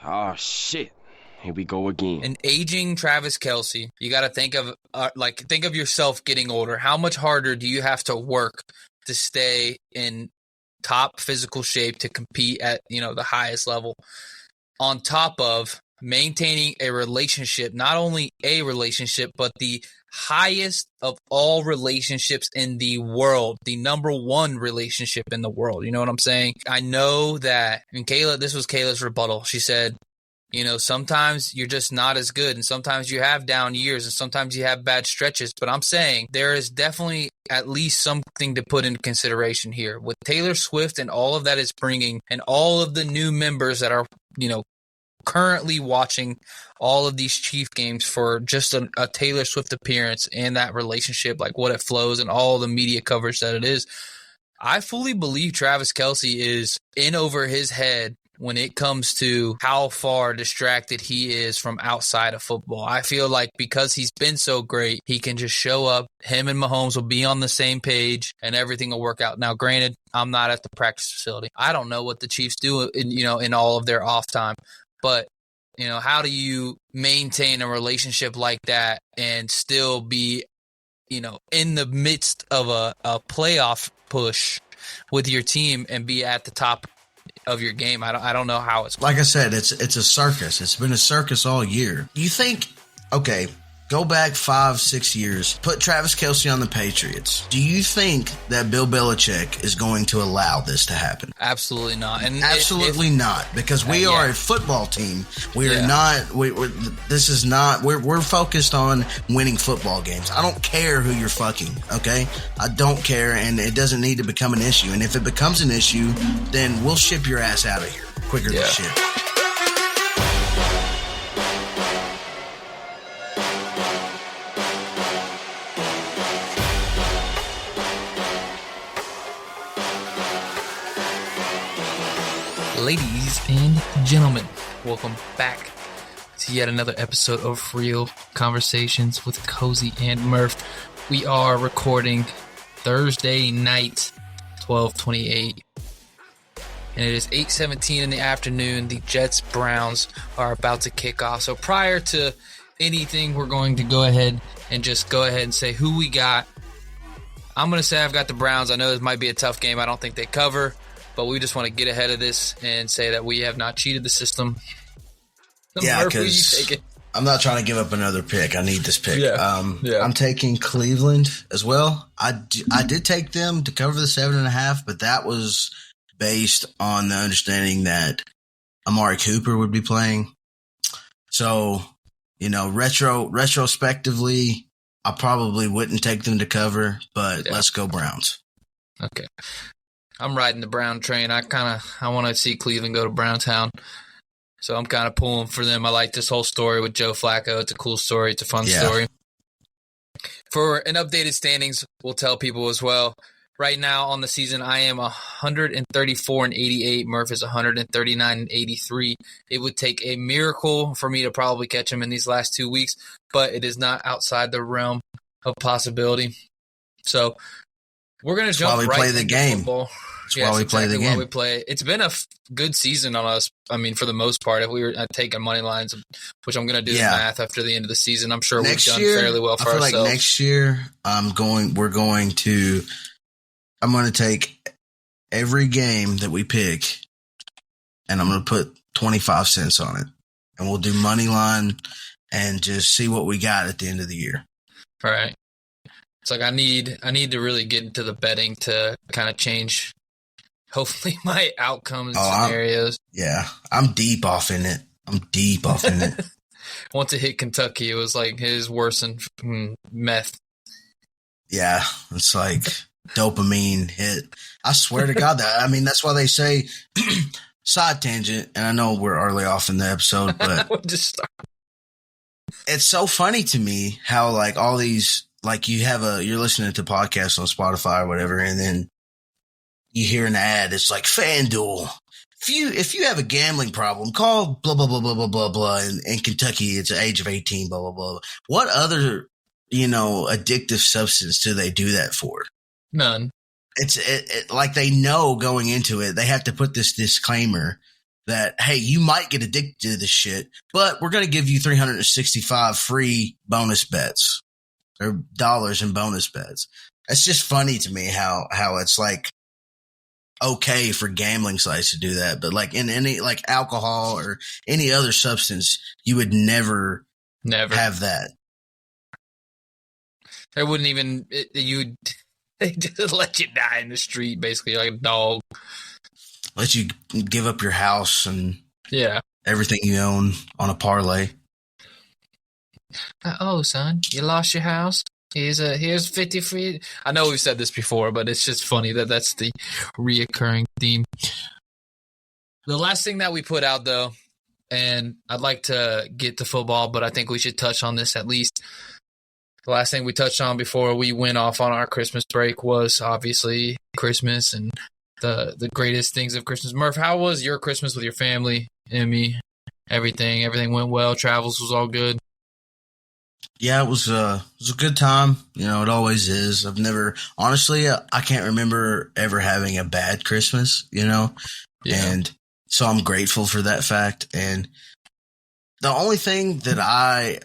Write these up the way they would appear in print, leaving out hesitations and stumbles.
Oh, shit. Here we go again. An aging Travis Kelce. You got to think of yourself getting older. How much harder do you have to work to stay in top physical shape to compete at, the highest level, on top of maintaining a relationship, not only a relationship, but the highest of all relationships in the world, the number one relationship in the world. You know what I'm saying? I know that, and this was Kayla's rebuttal. She said, sometimes you're just not as good, and sometimes you have down years, and sometimes you have bad stretches. But I'm saying there is definitely at least something to put into consideration here with Taylor Swift and all of that is bringing, and all of the new members that are, currently watching all of these Chief games for just a Taylor Swift appearance and that relationship, like what it flows and all the media coverage that it is. I fully believe Travis Kelce is in over his head when it comes to how far distracted he is from outside of football. I feel like because he's been so great, he can just show up, him and Mahomes will be on the same page, and everything will work out. Now, granted, I'm not at the practice facility. I don't know what the Chiefs do in all of their off time. But, how do you maintain a relationship like that and still be, in the midst of a playoff push with your team and be at the top of your game? I don't know how it's. Like I said, it's a circus. It's been a circus all year. You think, okay, go back 5-6 years, put Travis Kelce on the Patriots. Do you think that Bill Belichick is going to allow this to happen? Absolutely not. And absolutely not, because we are a football team. We are not. This is not. We're focused on winning football games. I don't care who you're fucking. Okay, I don't care, and it doesn't need to become an issue. And if it becomes an issue, then we'll ship your ass out of here quicker than shit. Ladies and gentlemen, welcome back to yet another episode of Real Conversations with Cozy and Murph. We are recording Thursday night, 12/28, and it is 8:17 in the afternoon. The Jets-Browns are about to kick off. So prior to anything, we're going to go ahead and say who we got. I'm going to say I've got the Browns. I know this might be a tough game. I don't think they cover. But we just want to get ahead of this and say that we have not cheated the system. Yeah, because I'm not trying to give up another pick. I need this pick. I'm taking Cleveland as well. I did take them to cover the 7.5, but that was based on the understanding that Amari Cooper would be playing. So, retrospectively, I probably wouldn't take them to cover, but let's go Browns. Okay. I'm riding the Brown train. I want to see Cleveland go to Browntown. So I'm kind of pulling for them. I like this whole story with Joe Flacco. It's a cool story. It's a fun story. For an updated standings, we'll tell people as well. Right now on the season, I am 134-88. Murph is 139-83. It would take a miracle for me to probably catch him in these last 2 weeks, but it is not outside the realm of possibility. So we're going to jump right into football. That's why we play the game. It's been a good season on us. I mean, for the most part, if we were taking money lines, which I'm going to do the math after the end of the season, I'm sure we've done fairly well for ourselves. I feel like next year, I'm going to take every game that we pick, and I'm going to put 25 cents on it, and we'll do money line and just see what we got at the end of the year. All right. It's like I need to really get into the betting to kind of change, hopefully, my outcomes scenarios. I'm deep off in it. Once it hit Kentucky, it was like his worse than meth. Yeah, it's like dopamine hit. I swear to God that's why they say side tangent. And I know we're early off in the episode, but we'll just start. It's so funny to me how like all these. Like you're listening to podcasts on Spotify or whatever, and then you hear an ad. It's like FanDuel. If you have a gambling problem, call blah blah blah blah blah blah blah. In Kentucky, it's the age of 18. Blah blah blah. What other addictive substance do they do that for? None. It's like they know going into it. They have to put this disclaimer that, hey, you might get addicted to this shit, but we're going to give you 365 free bonus bets or dollars in bonus bets. It's just funny to me how it's like okay for gambling sites to do that. But like in any like alcohol or any other substance, you would never have that. They wouldn't even, they just let you die in the street, basically, like a dog. Let you give up your house and everything you own on a parlay. Oh, son, you lost your house? Here's 50 free. I know we've said this before, but it's just funny that that's the reoccurring theme. The last thing that we put out, though, and I'd like to get to football, but I think we should touch on this at least. The last thing we touched on before we went off on our Christmas break was obviously Christmas and the greatest things of Christmas. Murph, how was your Christmas with your family, Emmy? Everything went well. Travels was all good. Yeah, it was a good time. You know, it always is. I've never, honestly, I can't remember ever having a bad Christmas, you know? Yeah. And so I'm grateful for that fact. And the only thing that I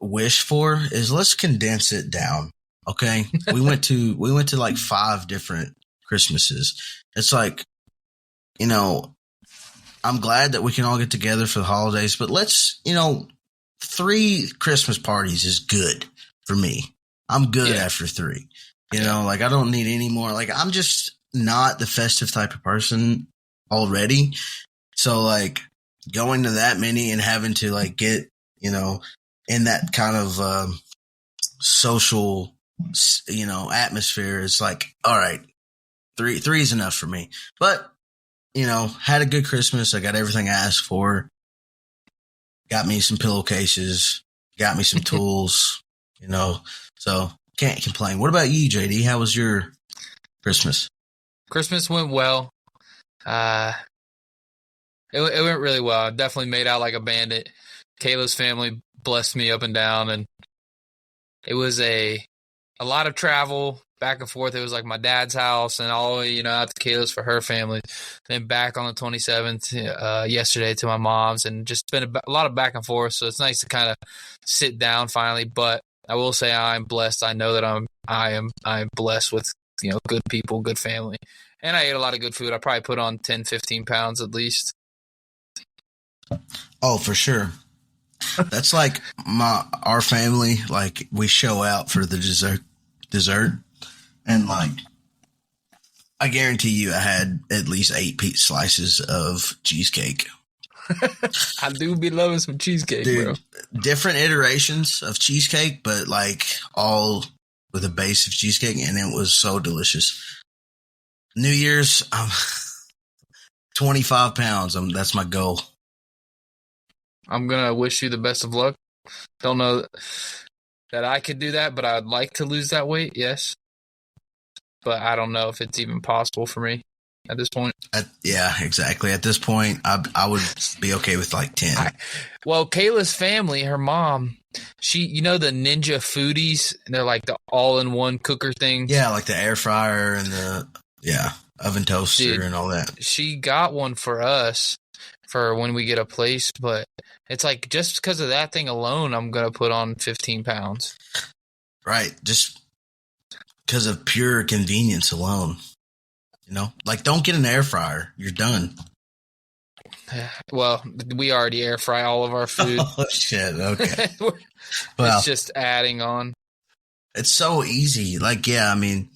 wish for is let's condense it down. Okay. We went to like 5 different Christmases. It's like, you know, I'm glad that we can all get together for the holidays, but let's, you know, 3 Christmas parties is good for me. I'm good after 3. You know, like I don't need any more. Like I'm just not the festive type of person already. So like going to that many and having to like get, you know, in that kind of social, you know, atmosphere, it's like, all right, 3 is enough for me. But, you know, had a good Christmas. I got everything I asked for. Got me some pillowcases, got me some tools, you know, so can't complain. What about you, JD? How was your Christmas? Christmas went well. It went really well. I definitely made out like a bandit. Kayla's family blessed me up and down, and it was a lot of travel back and forth. It was like my dad's house and all, you know, out to Kayla's for her family. Then back on the 27th, yesterday to my mom's, and just been a lot of back and forth. So it's nice to kind of sit down finally. But I will say I'm blessed. I know that I'm blessed with, you know, good people, good family. And I ate a lot of good food. I probably put on 10, 15 pounds at least. Oh, for sure. That's like our family. Like we show out for the dessert. And like, I guarantee you I had at least 8 slices of cheesecake. I do be loving some cheesecake, dude, bro. Different iterations of cheesecake, but like all with a base of cheesecake, and it was so delicious. New Year's, 25 pounds. That's my goal. I'm going to wish you the best of luck. Don't know that I could do that, but I would like to lose that weight, yes. But I don't know if it's even possible for me at this point. Yeah, exactly. At this point, I would be okay with like 10. Well, Kayla's family, her mom, she, you know, the Ninja Foodies, and they're like the all-in-one cooker thing. Yeah, like the air fryer and the oven toaster and all that. She got one for us for when we get a place, but it's like just because of that thing alone, I'm going to put on 15 pounds. Right. Just because of pure convenience alone. You know, like don't get an air fryer. You're done. Well, we already air fry all of our food. Oh, shit. Okay. It's just adding on. It's so easy. Like, yeah, I mean,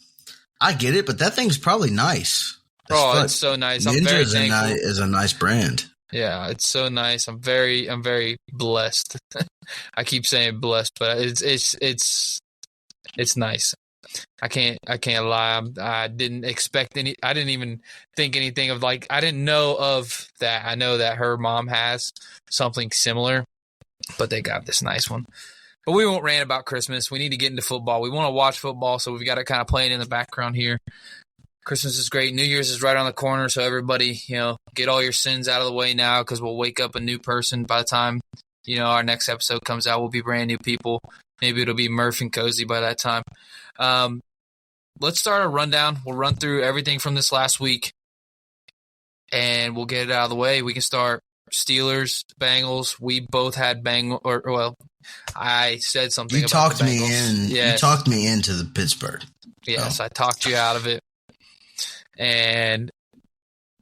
I get it, but that thing's probably nice. It's so nice. I'm very thankful. Is a nice brand. Yeah, it's so nice. I'm very blessed. I keep saying blessed, but it's nice. I can't lie. I didn't expect any. I didn't even think anything of like. I didn't know of that. I know that her mom has something similar, but they got this nice one. But we won't rant about Christmas. We need to get into football. We want to watch football, so we've got to kind of play it in the background here. Christmas is great. New Year's is right on the corner, so everybody, you know, get all your sins out of the way now because we'll wake up a new person by the time, you know, our next episode comes out. We'll be brand new people. Maybe it'll be Murph and Cozy by that time. Let's start a rundown. We'll run through everything from this last week. and we'll get it out of the way. We can start Steelers, Bengals. We both had I said something You about talked the me Bengals. in. Yes. You talked me into the Pittsburgh. Yes, I talked you out of it. And,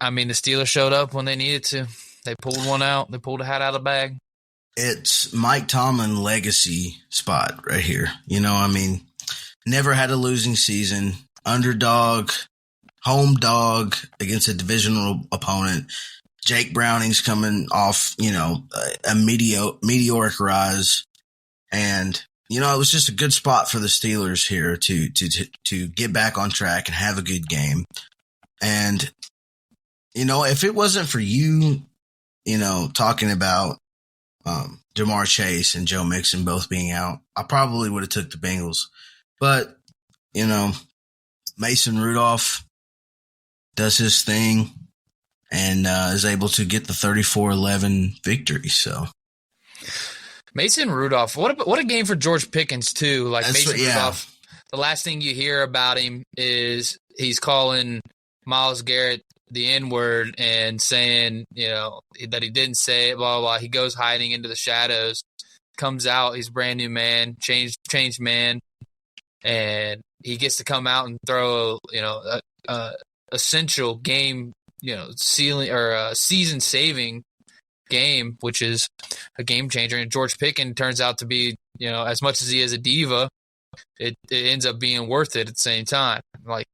I mean, the Steelers showed up when they needed to. They pulled one out. They pulled a hat out of the bag. It's Mike Tomlin legacy spot right here. You know, I mean, never had a losing season. Underdog, home dog against a divisional opponent. Jake Browning's coming off, you know, a meteoric rise. And, you know, it was just a good spot for the Steelers here to get back on track and have a good game. And, you know, if it wasn't for you, you know, talking about Jamar Chase and Joe Mixon both being out, I probably would have took the Bengals. But, you know, Mason Rudolph does his thing and is able to get the 34-11 victory. So Mason Rudolph, what a game for George Pickens too. Like Rudolph, the last thing you hear about him is he's calling Myles Garrett the N-word and saying, you know, that he didn't say it, blah, blah, blah. He goes hiding into the shadows, comes out, he's a brand new man, changed man, and he gets to come out and throw, you know, a essential game, you know, season-saving game, which is a game changer. And George Pickens turns out to be, you know, as much as he is a diva, it ends up being worth it at the same time. Like,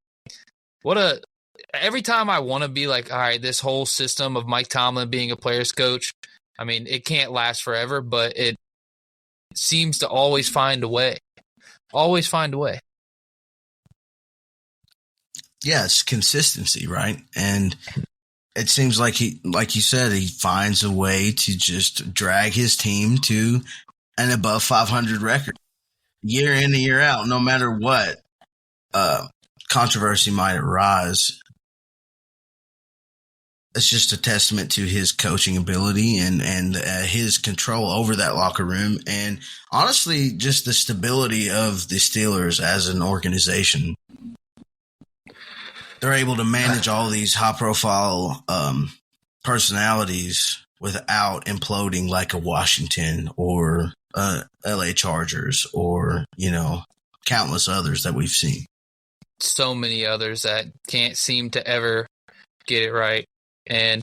every time I want to be like, all right, this whole system of Mike Tomlin being a player's coach, I mean, it can't last forever, but it seems to always find a way. Always find a way. Yeah, it's consistency, right? And it seems like like you said, he finds a way to just drag his team to an above 500 record year in and year out, no matter what controversy might arise. It's just a testament to his coaching ability and his control over that locker room. And honestly, just the stability of the Steelers as an organization. They're able to manage all these high-profile personalities without imploding like a Washington or LA Chargers or, you know, countless others that we've seen. So many others that can't seem to ever get it right. And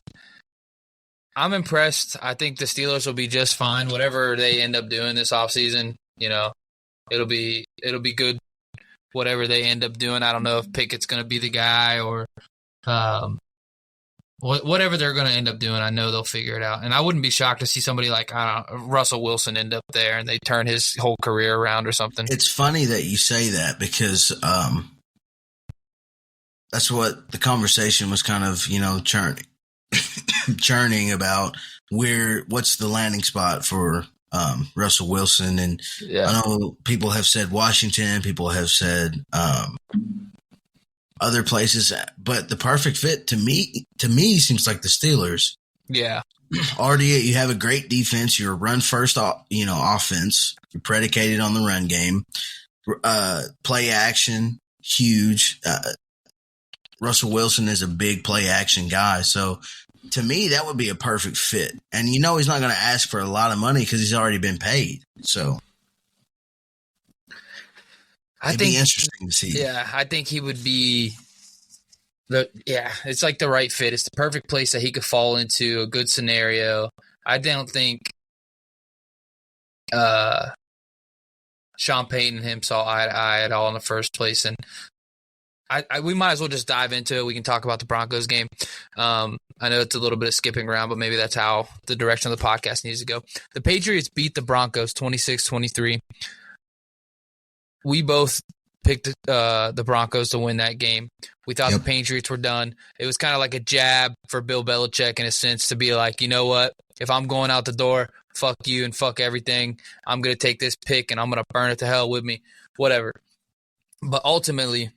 I'm impressed. I think the Steelers will be just fine. Whatever they end up doing this offseason, you know, it'll be good. Whatever they end up doing, I don't know if Pickett's going to be the guy or whatever they're going to end up doing. I know they'll figure it out. And I wouldn't be shocked to see somebody like Russell Wilson end up there and they turn his whole career around or something. It's funny that you say that because that's what the conversation was kind of, you know, churning about what's the landing spot for Russell Wilson. And yeah. I know people have said Washington, people have said other places, but the perfect fit to me seems like the Steelers. Yeah. Already you have a great defense. You're a run first, you know, offense. You're predicated on the run game. Play action, huge. Russell Wilson is a big play action guy. So to me, that would be a perfect fit. And you know he's not going to ask for a lot of money because he's already been paid. So it'd be interesting to see. Yeah, I think he would be it's like the right fit. It's the perfect place that he could fall into, a good scenario. I don't think Sean Payton and him saw eye to eye at all in the first place. And we might as well just dive into it. We can talk about the Broncos game. I know it's a little bit of skipping around, but maybe that's how the direction of the podcast needs to go. The Patriots beat the Broncos 26-23. We both picked the Broncos to win that game. We thought the Patriots were done. It was kind of like a jab for Bill Belichick in a sense to be like, you know what? If I'm going out the door, fuck you and fuck everything. I'm going to take this pick and I'm going to burn it to hell with me. Whatever. But ultimately,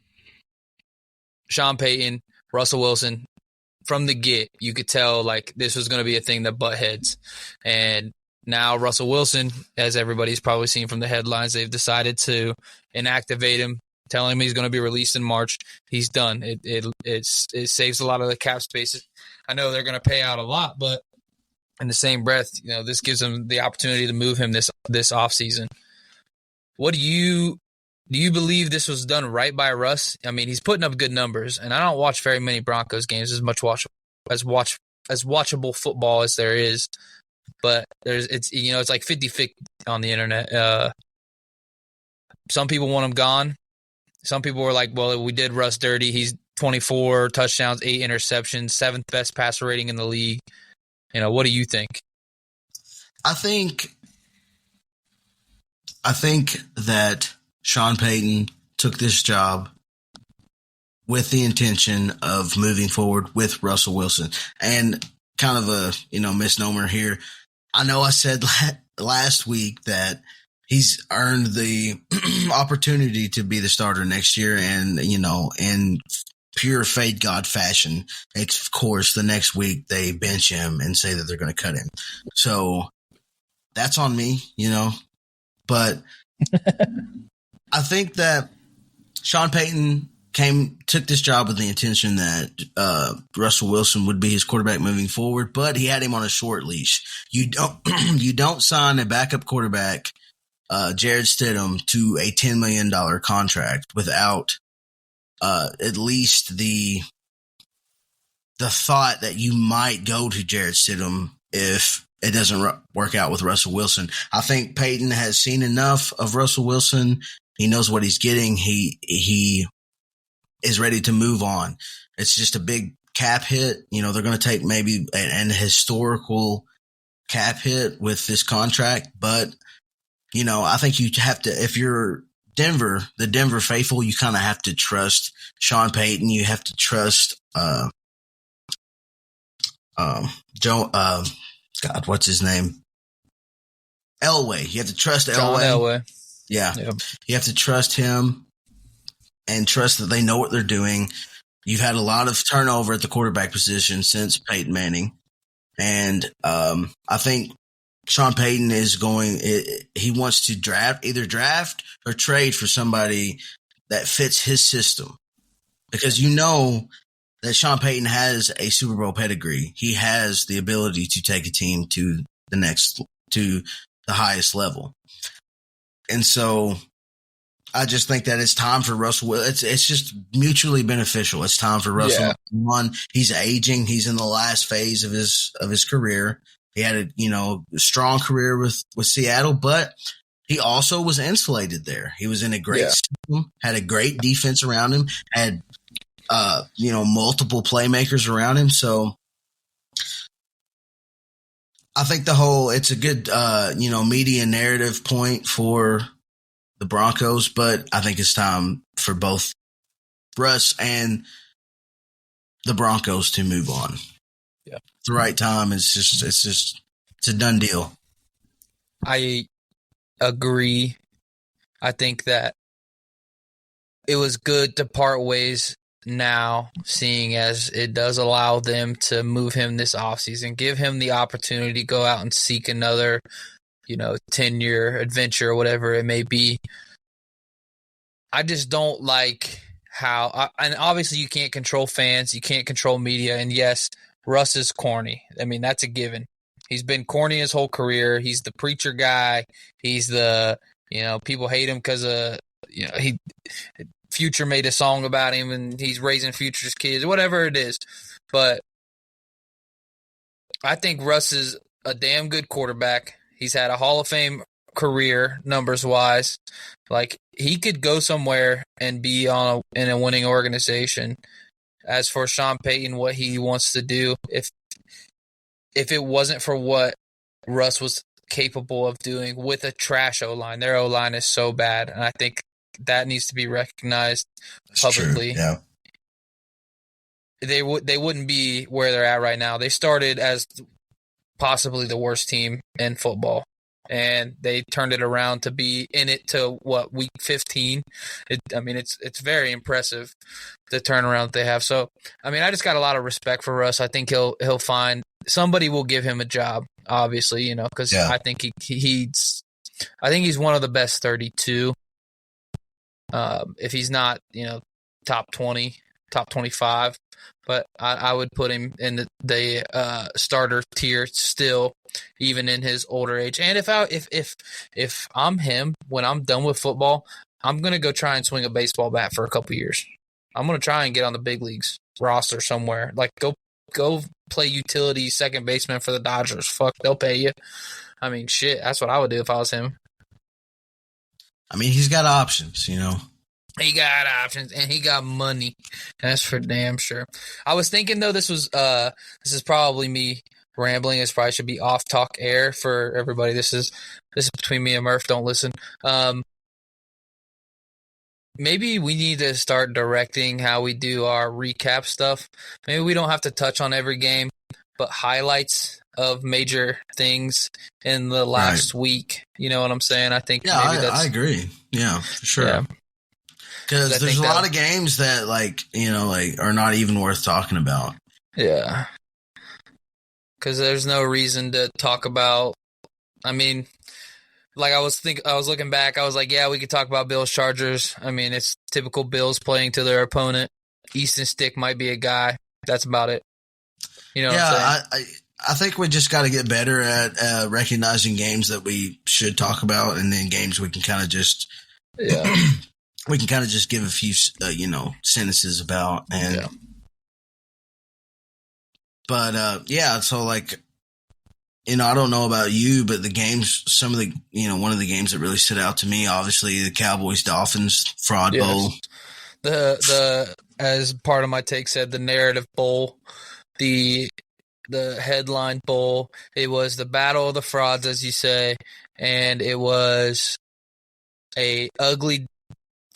Sean Payton, Russell Wilson, from the get, you could tell like this was going to be a thing that butt heads. And now Russell Wilson, as everybody's probably seen from the headlines, they've decided to inactivate him, telling him he's going to be released in March. He's done. It saves a lot of the cap spaces. I know they're going to pay out a lot, but in the same breath, this gives them the opportunity to move him this offseason. What do you believe this was done right by Russ? I mean, he's putting up good numbers, and I don't watch very many Broncos games as watchable football as there is. But it's like 50-50 on the internet. Some people want him gone. Some people were like, well, we did Russ dirty. He's 24 touchdowns, 8 interceptions, 7th best passer rating in the league. What do you think? I think that Sean Payton took this job with the intention of moving forward with Russell Wilson. And kind of a, misnomer here. I know I said last week that he's earned the opportunity to be the starter next year, and, in pure fade God fashion, of course, the next week they bench him and say that they're going to cut him. So that's on me, but I think that Sean Payton took this job with the intention that Russell Wilson would be his quarterback moving forward, but he had him on a short leash. You don't sign a backup quarterback, Jared Stidham, to a $10 million contract without at least the thought that you might go to Jared Stidham if it doesn't work out with Russell Wilson. I think Payton has seen enough of Russell Wilson. He knows what he's getting. He is ready to move on. It's just a big cap hit. They're going to take maybe an historical cap hit with this contract, but I think you have to, if you're the Denver faithful, you kind of have to trust Sean Payton. You have to trust what's his name? Elway. You have to trust Elway. Yeah. Yep. You have to trust him and trust that they know what they're doing. You've had a lot of turnover at the quarterback position since Peyton Manning. And I think Sean Payton he wants to either draft or trade for somebody that fits his system. Because that Sean Payton has a Super Bowl pedigree. He has the ability to take a team to the highest level. And so I just think that it's time for Russell. It's just mutually beneficial. It's time for Russell. Yeah. He's aging. He's in the last phase of his career. He had a strong career with Seattle, but he also was insulated there. He was in a great system, had a great defense around him, had multiple playmakers around him. So I think it's a good media narrative point for the Broncos, but I think it's time for both Russ and the Broncos to move on. Yeah. It's the right time. It's a done deal. I agree. I think that it was good to part ways now, seeing as it does allow them to move him this offseason, give him the opportunity to go out and seek another 10-year adventure or whatever it may be. I just don't like how and obviously you can't control fans, you can't control media, and yes, Russ is corny. I mean, that's a given. He's been corny his whole career. He's the preacher guy. He's the people hate him because he Future made a song about him and he's raising Future's kids, whatever it is. But I think Russ is a damn good quarterback. He's had a Hall of Fame career, numbers-wise. Like, he could go somewhere and be in a winning organization. As for Sean Payton, what he wants to do, if it wasn't for what Russ was capable of doing with a trash O-line, their O-line is so bad, and I think that needs to be recognized publicly. True, yeah. They wouldn't be where they're at right now. They started as possibly the worst team in football, and they turned it around to be in it to week 15. It's very impressive, the turnaround they have. So I just got a lot of respect for Russ. I think he'll find somebody will give him a job, obviously, because I think he's one of the best 32. If he's not, top 20, top 25, but I would put him in the starter tier still, even in his older age. And if I'm him, when I'm done with football, I'm gonna go try and swing a baseball bat for a couple years. I'm gonna try and get on the big leagues roster somewhere. Like go play utility second baseman for the Dodgers. Fuck, they'll pay you. I mean, shit, that's what I would do if I was him. I mean, he's got options, you know. He got options and he got money. That's for damn sure. I was thinking though, this is probably me rambling. This probably should be off talk air for everybody. This is between me and Murph. Don't listen. Maybe we need to start directing how we do our recap stuff. Maybe we don't have to touch on every game, but highlights of major things in the last week. You know what I'm saying? I think yeah, maybe I agree. Yeah, for sure. Yeah. Because there's a lot of games that, like, you know, like are not even worth talking about. Yeah. Because there's no reason to talk about. I mean, like I was looking back. I was like, yeah, we could talk about Bills Chargers. I mean, it's typical Bills playing to their opponent. Easton Stick might be a guy. That's about it. You know what I'm saying? I think we just got to get better at recognizing games that we should talk about, and then games we can kind of just we can kind of just give a few you know, sentences about. And but yeah, so like, you know, I don't know about you, but the games, some of the, you know, one of the games that really stood out to me, obviously the Cowboys Dolphins fraud bowl. The as part of my take said, the narrative bowl, the headline bowl. It was the battle of the frauds, as you say, and it was a ugly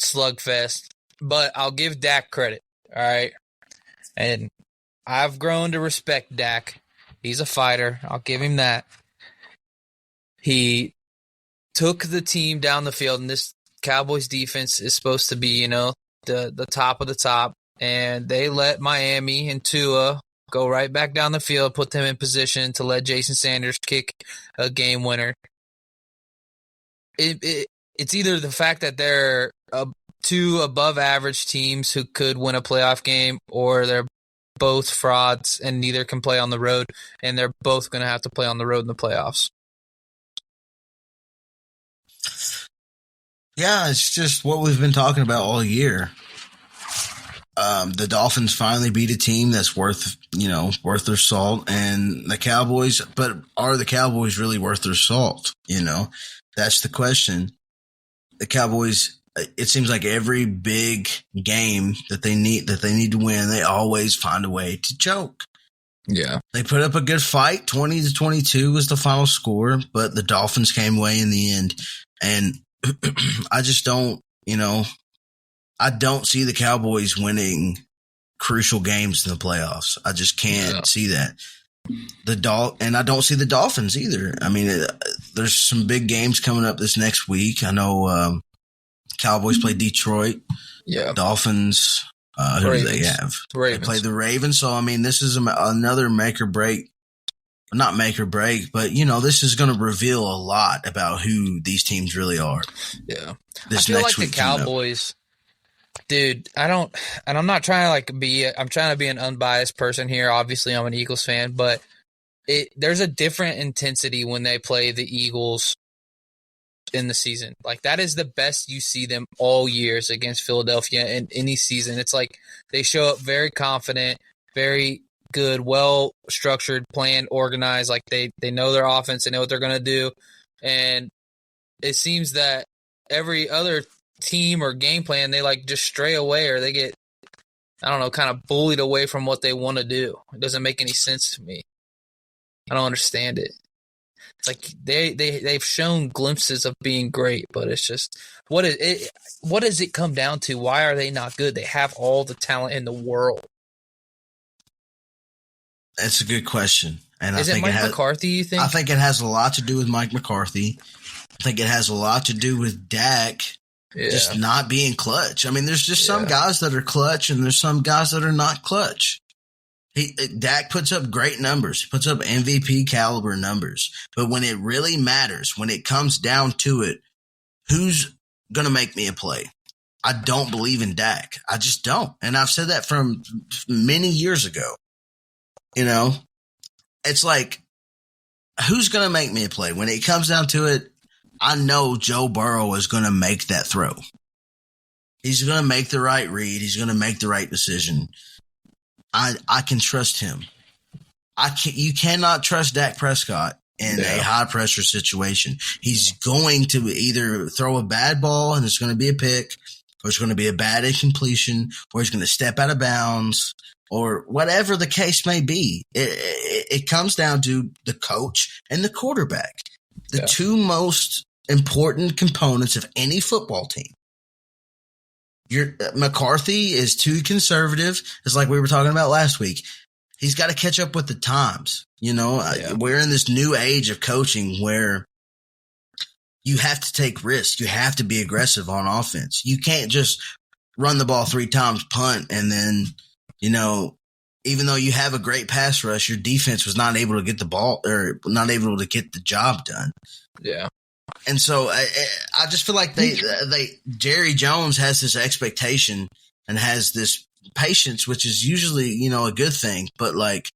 slugfest. But I'll give Dak credit, all right? And I've grown to respect Dak. He's a fighter. I'll give him that. He took the team down the field, and this Cowboys defense is supposed to be, you know, the top of the top, and they let Miami and Tua go right back down the field, put them in position to let Jason Sanders kick a game winner. It's either the fact that they're two above average teams who could win a playoff game, or they're both frauds and neither can play on the road, and they're both going to have to play on the road in the playoffs. Yeah, it's just what we've been talking about all year. The Dolphins finally beat a team that's worth their salt, and the Cowboys, but are the Cowboys really worth their salt? You know, that's the question. The Cowboys, it seems like every big game that they need to win, they always find a way to choke. Yeah. They put up a good fight. 20-22 was the final score, but the Dolphins came away in the end. And I just don't, you know, I don't see the Cowboys winning crucial games in the playoffs. I just can't see that. And I don't see the Dolphins either. I mean, there's some big games coming up this next week. I know Cowboys play Detroit. Yeah. Dolphins, who do they have? Ravens. They play the Ravens. So, I mean, this is another make or break. Not make or break, but, you know, this is going to reveal a lot about who these teams really are. Yeah. I feel like the Cowboys, dude, I'm not trying to I'm trying to be an unbiased person here. Obviously, I'm an Eagles fan, but there's a different intensity when they play the Eagles in the season. Like, that is the best you see them all years against Philadelphia in any season. It's like they show up very confident, very good, well-structured, planned, organized. Like, they know their offense, they know what they're going to do. And it seems that every other team or game plan, they like just stray away, or they get, I don't know, kind of bullied away from what they want to do. It doesn't make any sense to me. I don't understand it. It's like they've shown glimpses of being great, but it's just, what does it come down to? Why are they not good? They have all the talent in the world. That's a good question. And Is it Mike McCarthy, you think? I think it has a lot to do with Mike McCarthy. I think it has a lot to do with Dak just not being clutch. I mean, there's just some guys that are clutch, and there's some guys that are not clutch. Dak puts up great numbers. He puts up MVP caliber numbers. But when it really matters, when it comes down to it, who's going to make me a play? I don't believe in Dak. I just don't. And I've said that from many years ago. You know, it's like, who's going to make me a play? When it comes down to it, I know Joe Burrow is going to make that throw. He's going to make the right read. He's going to make the right decision. I can trust him. You cannot trust Dak Prescott in a high-pressure situation. He's going to either throw a bad ball and it's going to be a pick, or it's going to be a bad incompletion, or he's going to step out of bounds, or whatever the case may be. It comes down to the coach and the quarterback, the two most important components of any football team. McCarthy is too conservative. It's like we were talking about last week. He's got to catch up with the times. You know, we're in this new age of coaching where you have to take risks. You have to be aggressive on offense. You can't just run the ball 3 times, punt, and then, you know, even though you have a great pass rush, your defense was not able to get the ball or not able to get the job done. Yeah. And so I just feel like Jerry Jones has this expectation and has this patience, which is usually, you know, a good thing. But like,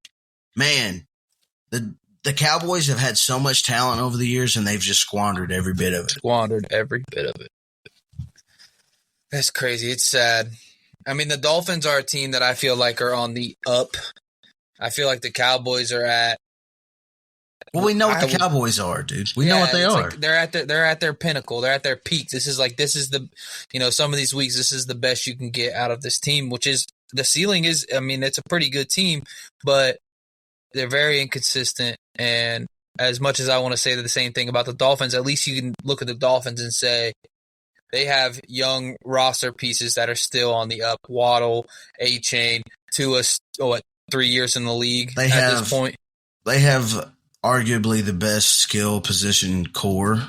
man, the Cowboys have had so much talent over the years and they've just squandered every bit of it. That's crazy. It's sad. I mean, the Dolphins are a team that I feel like are on the up. I feel like the Cowboys are at. Well, we know what the Cowboys are, dude. We know what they are. Like they're at their pinnacle. They're at their peak. This is the, you know, some of these weeks, this is the best you can get out of this team, which is the ceiling is, I mean, it's a pretty good team, but they're very inconsistent. And as much as I want to say the same thing about the Dolphins, at least you can look at the Dolphins and say they have young roster pieces that are still on the up. Waddle, A-Chain, Tua, 3 years in the league this point. They have arguably the best skill position core,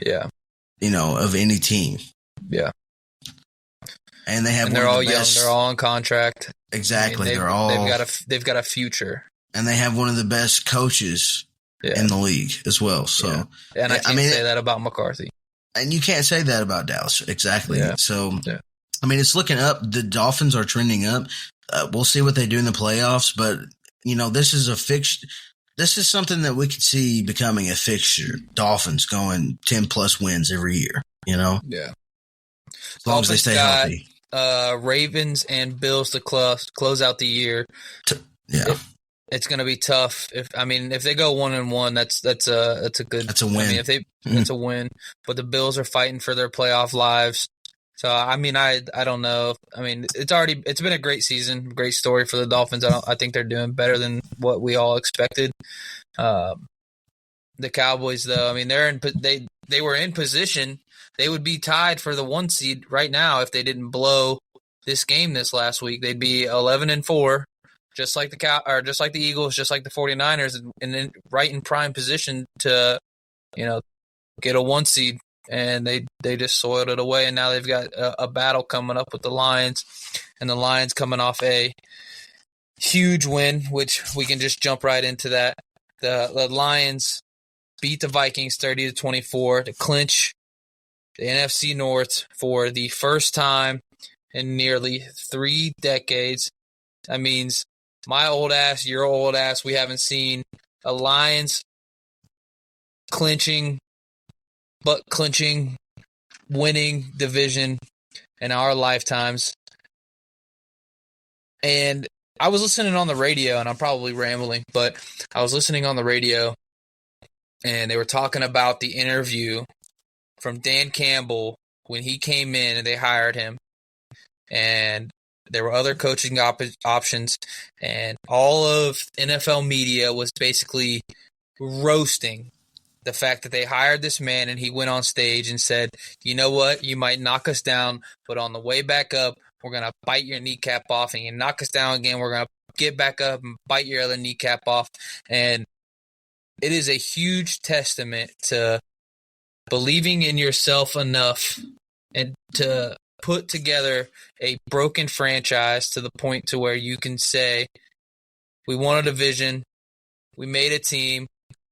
you know, of any team. Yeah. And they have they're all young. They're all on contract. Exactly. I mean, they've got a future. And they have one of the best coaches in the league as well. So, and I can't say that about McCarthy. And you can't say that about Dallas. Exactly. Yeah. So, I mean, it's looking up. The Dolphins are trending up. We'll see what they do in the playoffs, but you know, this is a fixture. This is something that we could see becoming a fixture. Dolphins going 10+ wins every year, you know? Yeah. As long as they stay healthy. Ravens and Bills to close out the year. It's going to be tough. If they go 1-1, that's a good. That's a win. I mean, it's a win. But the Bills are fighting for their playoff lives. So I mean, I don't know. I mean, it's been a great season, great story for the Dolphins. I think they're doing better than what we all expected. The Cowboys, though, I mean, they were in position. They would be tied for the 1 seed right now if they didn't blow this game this last week. They'd be 11-4, just like the Eagles, just like the 49ers, and then right in prime position to, you know, get a 1 seed. And they just soiled it away, and now they've got a battle coming up with the Lions, and the Lions coming off a huge win, which we can just jump right into that. The Lions beat the Vikings 30-24 to clinch the NFC North for the first time in nearly 3 decades. That means my old ass, your old ass, we haven't seen a Lions clinching, winning division in our lifetimes. And I was listening on the radio, and I'm probably rambling, but I was listening on the radio, and they were talking about the interview from Dan Campbell when he came in and they hired him. And there were other coaching options, and all of NFL media was basically roasting the fact that they hired this man, and he went on stage and said, you know what, you might knock us down, but on the way back up, we're going to bite your kneecap off, and you knock us down again, we're going to get back up and bite your other kneecap off. And it is a huge testament to believing in yourself enough and to put together a broken franchise to the point to where you can say, we won a division, we made a team,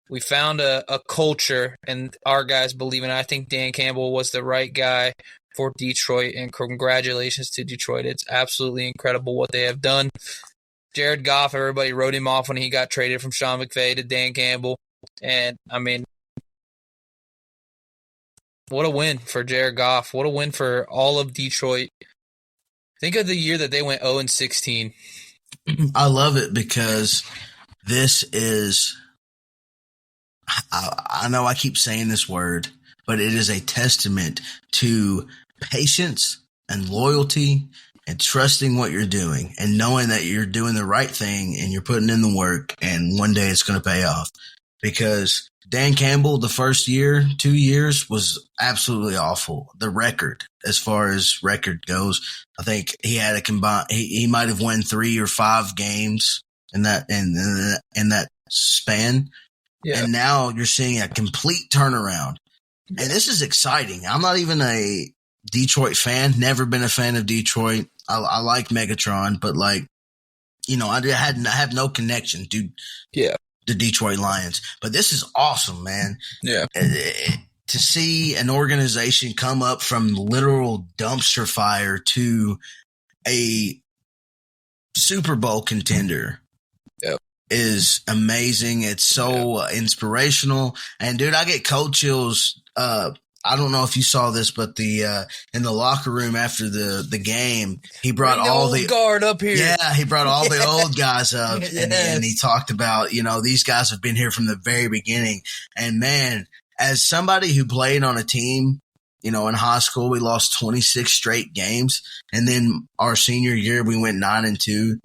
we found a culture, and our guys believe in it. I think Dan Campbell was the right guy for Detroit, and congratulations to Detroit. It's absolutely incredible what they have done. Jared Goff, everybody wrote him off when he got traded from Sean McVay to Dan Campbell. And, I mean, what a win for Jared Goff. What a win for all of Detroit. Think of the year that they went 0-16. I love it because this is – I know I keep saying this word, but it is a testament to patience and loyalty and trusting what you're doing and knowing that you're doing the right thing and you're putting in the work, and one day it's going to pay off. Because Dan Campbell, the first year, 2 years, was absolutely awful. The record, as far as record goes, I think he had a combined. He might have won 3 or 5 games in that span. Yeah. And now you're seeing a complete turnaround. And this is exciting. I'm not even a Detroit fan. Never been a fan of Detroit. I like Megatron, but I have no connection to the Detroit Lions. But this is awesome, man. Yeah. To see an organization come up from literal dumpster fire to a Super Bowl contender is amazing. It's so inspirational. And dude, I get cold chills. I don't know if you saw this, but in the locker room after the game, he brought all the guard up here. Yeah, he brought all the old guys up, and he talked about, these guys have been here from the very beginning. And man, as somebody who played on a team, in high school, we lost 26 straight games, and then our senior year we went 9-2.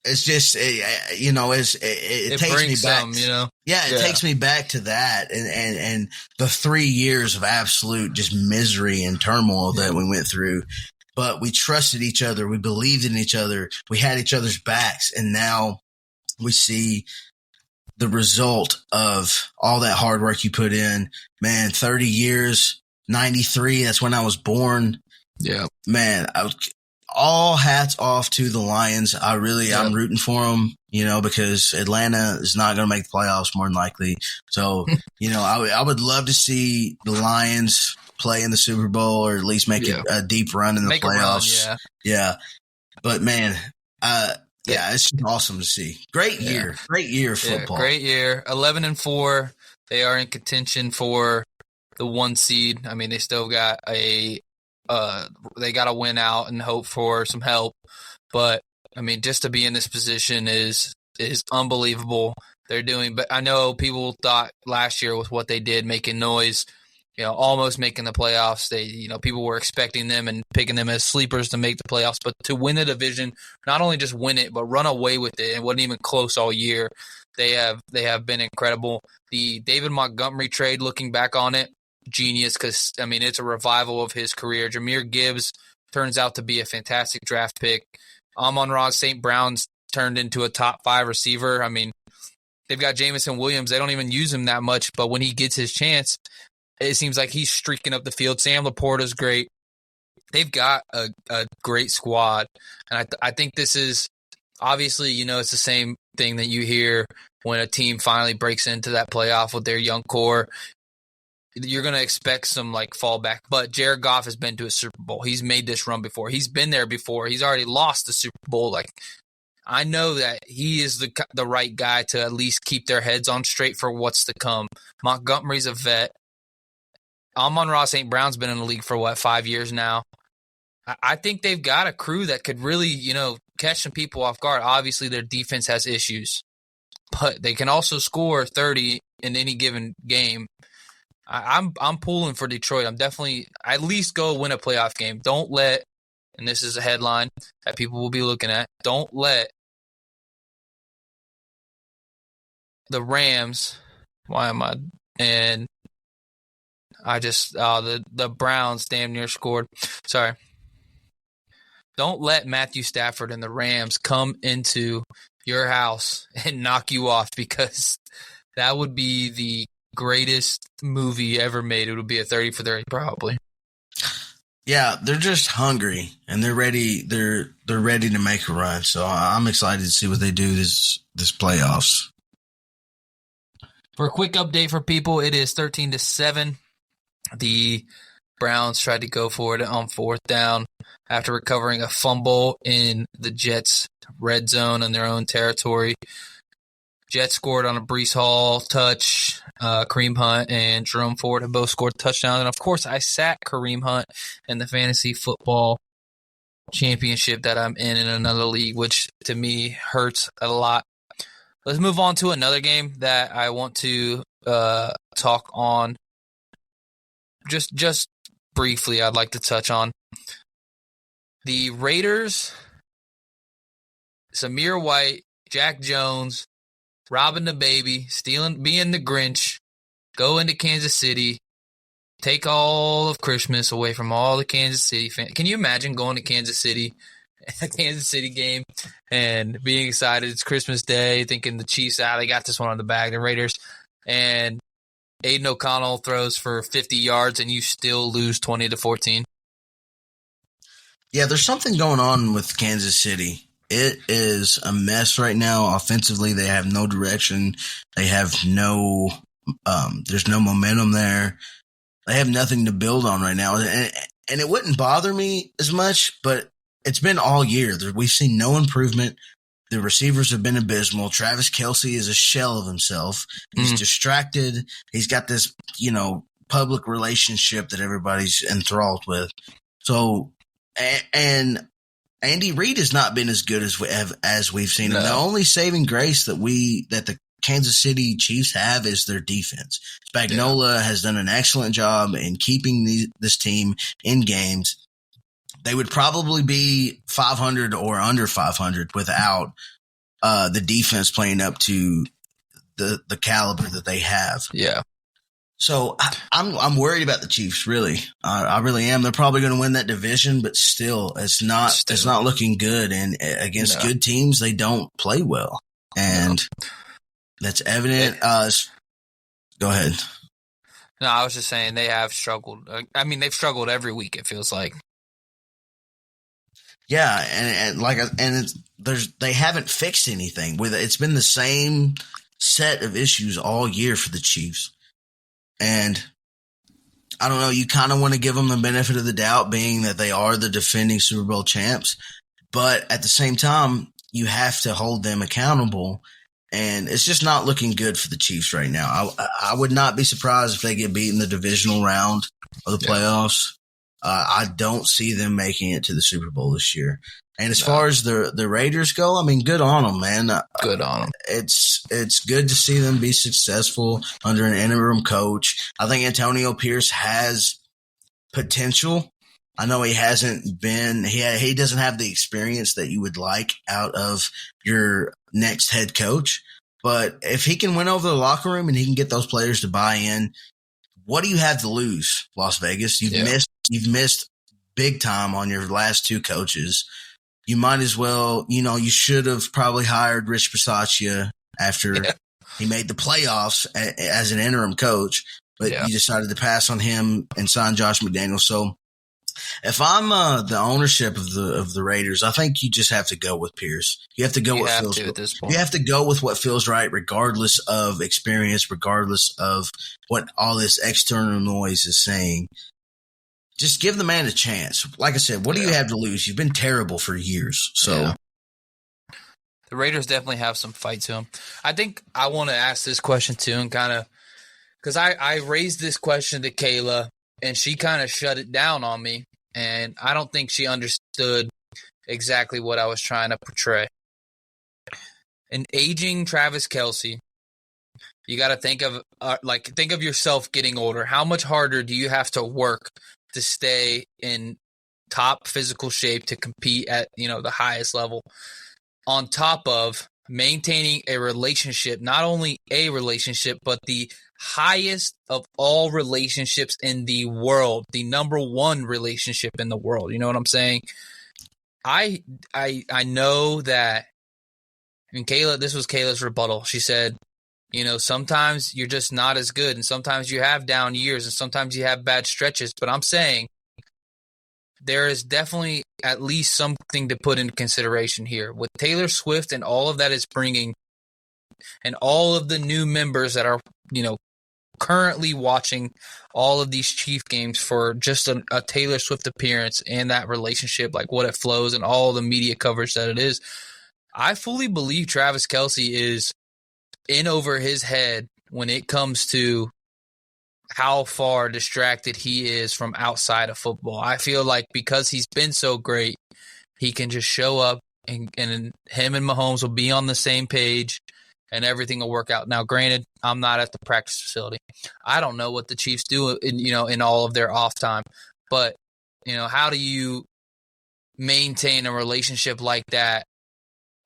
It's just, it takes me back. It takes me back to that and the 3 years of absolute just misery and turmoil that we went through. But we trusted each other. We believed in each other. We had each other's backs. And now we see the result of all that hard work you put in. Man, 30 years, 93, that's when I was born. Yeah. Man, all hats off to the Lions. I'm rooting for them, because Atlanta is not going to make the playoffs more than likely. So, I would love to see the Lions play in the Super Bowl or at least make a deep run in the playoffs. Yeah. But man, it's awesome to see. Great year of football. Great year. 11-4. They are in contention for the 1 seed. I mean, they still got they got to win out and hope for some help. But, I mean, just to be in this position is unbelievable. But I know people thought last year with what they did, making noise, almost making the playoffs. People were expecting them and picking them as sleepers to make the playoffs. But to win the division, not only just win it, but run away with it. It wasn't even close all year. They have been incredible. The David Montgomery trade, looking back on it, genius, because it's a revival of his career. Jahmyr Gibbs turns out to be a fantastic draft pick. Amon-Ra St. Brown's turned into a top 5 receiver. They've got Jamison Williams. They don't even use him that much, but when he gets his chance, it seems like he's streaking up the field. Sam Laporta's great. They've got a great squad, and I think this is obviously, it's the same thing that you hear when a team finally breaks into that playoff with their young core. You're going to expect some fallback, but Jared Goff has been to a Super Bowl. He's made this run before. He's been there before. He's already lost the Super Bowl. I know that he is the right guy to at least keep their heads on straight for what's to come. Montgomery's a vet. Amon-Ra St. Brown's been in the league for 5 years now. I think they've got a crew that could really, catch some people off guard. Obviously, their defense has issues, but they can also score 30 in any given game. I'm pulling for Detroit. I'm definitely at least go win a playoff game. Don't let, and this is a headline that people will be looking at, don't let the Rams, the Browns damn near scored. Sorry. Don't let Matthew Stafford and the Rams come into your house and knock you off, because that would be the greatest movie ever made. It would be a 30 for 30 probably. Yeah, they're just hungry and they're ready. They're ready to make a run. So I'm excited to see what they do this playoffs. For a quick update for people, it is 13-7. The Browns tried to go for it on fourth down after recovering a fumble in the Jets' red zone in their own territory. Jets scored on a Breece Hall touch. Kareem Hunt and Jerome Ford have both scored touchdowns. And, of course, I sat Kareem Hunt in the fantasy football championship that I'm in another league, which to me hurts a lot. Let's move on to another game that I want to talk on. Just briefly, I'd like to touch on the Raiders. Samir White, Jack Jones, robbing the baby, being the Grinch, go into Kansas City, take all of Christmas away from all the Kansas City fans. Can you imagine going to Kansas City, a Kansas City game, and being excited? It's Christmas Day, thinking the Chiefs, they got this one on the bag, the Raiders, and Aiden O'Connell throws for 50 yards, and you still lose 20-14. Yeah, there's something going on with Kansas City. It is a mess right now. Offensively, they have no direction. They have there's no momentum there. They have nothing to build on right now. And it wouldn't bother me as much, but it's been all year. We've seen no improvement. The receivers have been abysmal. Travis Kelce is a shell of himself. He's distracted. He's got this, public relationship that everybody's enthralled with. So, and Andy Reid has not been as good as we've seen. No. And the only saving grace that the Kansas City Chiefs have is their defense. Spagnuolo has done an excellent job in keeping this team in games. They would probably be 500 or under 500 without the defense playing up to the caliber that they have. Yeah. So I'm worried about the Chiefs. Really, I really am. They're probably going to win that division, but still, it's not looking good. And against good teams, they don't play well, and that's evident. Go ahead. No, I was just saying they have struggled. I mean, they've struggled every week. It feels like. Yeah, they haven't fixed anything. It's been the same set of issues all year for the Chiefs. And I don't know, you kind of want to give them the benefit of the doubt, being that they are the defending Super Bowl champs. But at the same time, you have to hold them accountable. And it's just not looking good for the Chiefs right now. I would not be surprised if they get beat in the divisional round of the playoffs. I don't see them making it to the Super Bowl this year. And as far as the Raiders go, I mean, good on them, man. Good on them. It's good to see them be successful under an interim coach. I think Antonio Pierce has potential. I know he hasn't been – he doesn't have the experience that you would like out of your next head coach. But if he can win over the locker room and he can get those players to buy in, what do you have to lose, Las Vegas? You've missed big time on your last two coaches. You might as well, you should have probably hired Rich Bisaccia after he made the playoffs as an interim coach, but you decided to pass on him and sign Josh McDaniels. So if I'm the ownership of the Raiders, I think you just have to go with Pierce. You have to go You have to go with what feels right, regardless of experience, regardless of what all this external noise is saying. Just give the man a chance. Like I said, what do you have to lose? You've been terrible for years. So the Raiders definitely have some fight to them. I think I want to ask this question too, and kind of because I raised this question to Kayla, and she kind of shut it down on me, and I don't think she understood exactly what I was trying to portray. An aging Travis Kelce, you got to think of yourself getting older. How much harder do you have to work to stay in top physical shape to compete at, the highest level, on top of maintaining a relationship, not only a relationship, but the highest of all relationships in the world, the number one relationship in the world. You know what I'm saying? I know that, Kayla, this was Kayla's rebuttal. She said, sometimes you're just not as good, and sometimes you have down years, and sometimes you have bad stretches. But I'm saying there is definitely at least something to put into consideration here. With Taylor Swift and all of that is bringing, and all of the new members that are, currently watching all of these Chief games for just a Taylor Swift appearance and that relationship, like what it flows and all the media coverage that it is, I fully believe Travis Kelce is in over his head when it comes to how far distracted he is from outside of football. I feel like because he's been so great, he can just show up and him and Mahomes will be on the same page and everything will work out. Now, granted, I'm not at the practice facility. I don't know what the Chiefs do in all of their off time, but how do you maintain a relationship like that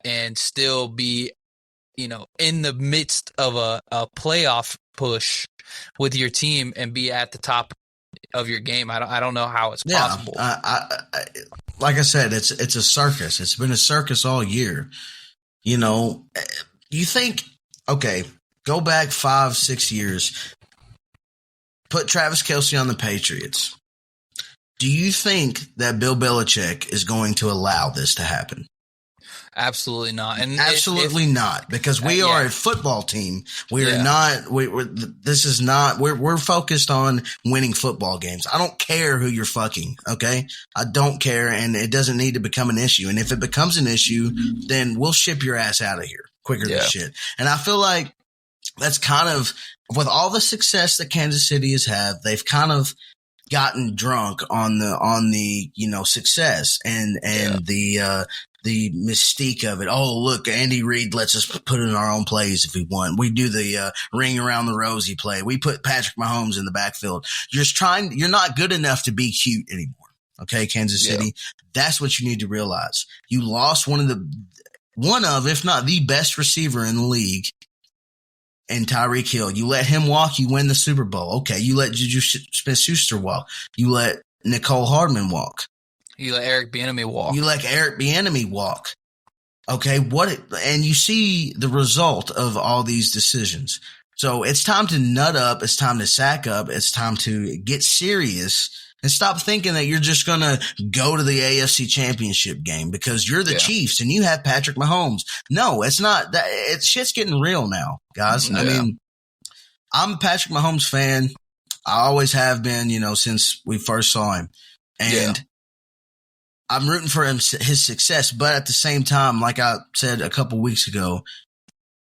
and still be in the midst of a playoff push with your team and be at the top of your game? I don't know how it's possible. Like I said, it's a circus. It's been a circus all year. You think, okay, go back 5-6 years, put Travis Kelce on the Patriots. Do you think that Bill Belichick is going to allow this to happen? Absolutely not. And absolutely not, because we are a football team. We are not. We're focused on winning football games. I don't care who you're fucking. Okay, I don't care, and it doesn't need to become an issue. And if it becomes an issue, then we'll ship your ass out of here quicker than shit. And I feel like that's kind of, with all the success that Kansas City has had, they've kind of gotten drunk on the success and the mystique of it. Oh, look, Andy Reid lets us put in our own plays if we want. We do the ring around the rosy play. We put Patrick Mahomes in the backfield. You're not good enough to be cute anymore. Okay, Kansas City. That's what you need to realize. You lost one of, if not the best receiver in the league, and Tyreek Hill. You let him walk, you win the Super Bowl. Okay, you let Juju Smith-Schuster walk. You let Nicole Hardman walk. You let Eric Bieniemy walk. Okay, and you see the result of all these decisions. So it's time to nut up. It's time to sack up. It's time to get serious and stop thinking that you're just going to go to the AFC Championship game because you're the Chiefs and you have Patrick Mahomes. No, it's not that. Shit's getting real now, guys. Yeah. I mean, I'm a Patrick Mahomes fan. I always have been, since we first saw him. And I'm rooting for his success. But at the same time, like I said a couple weeks ago,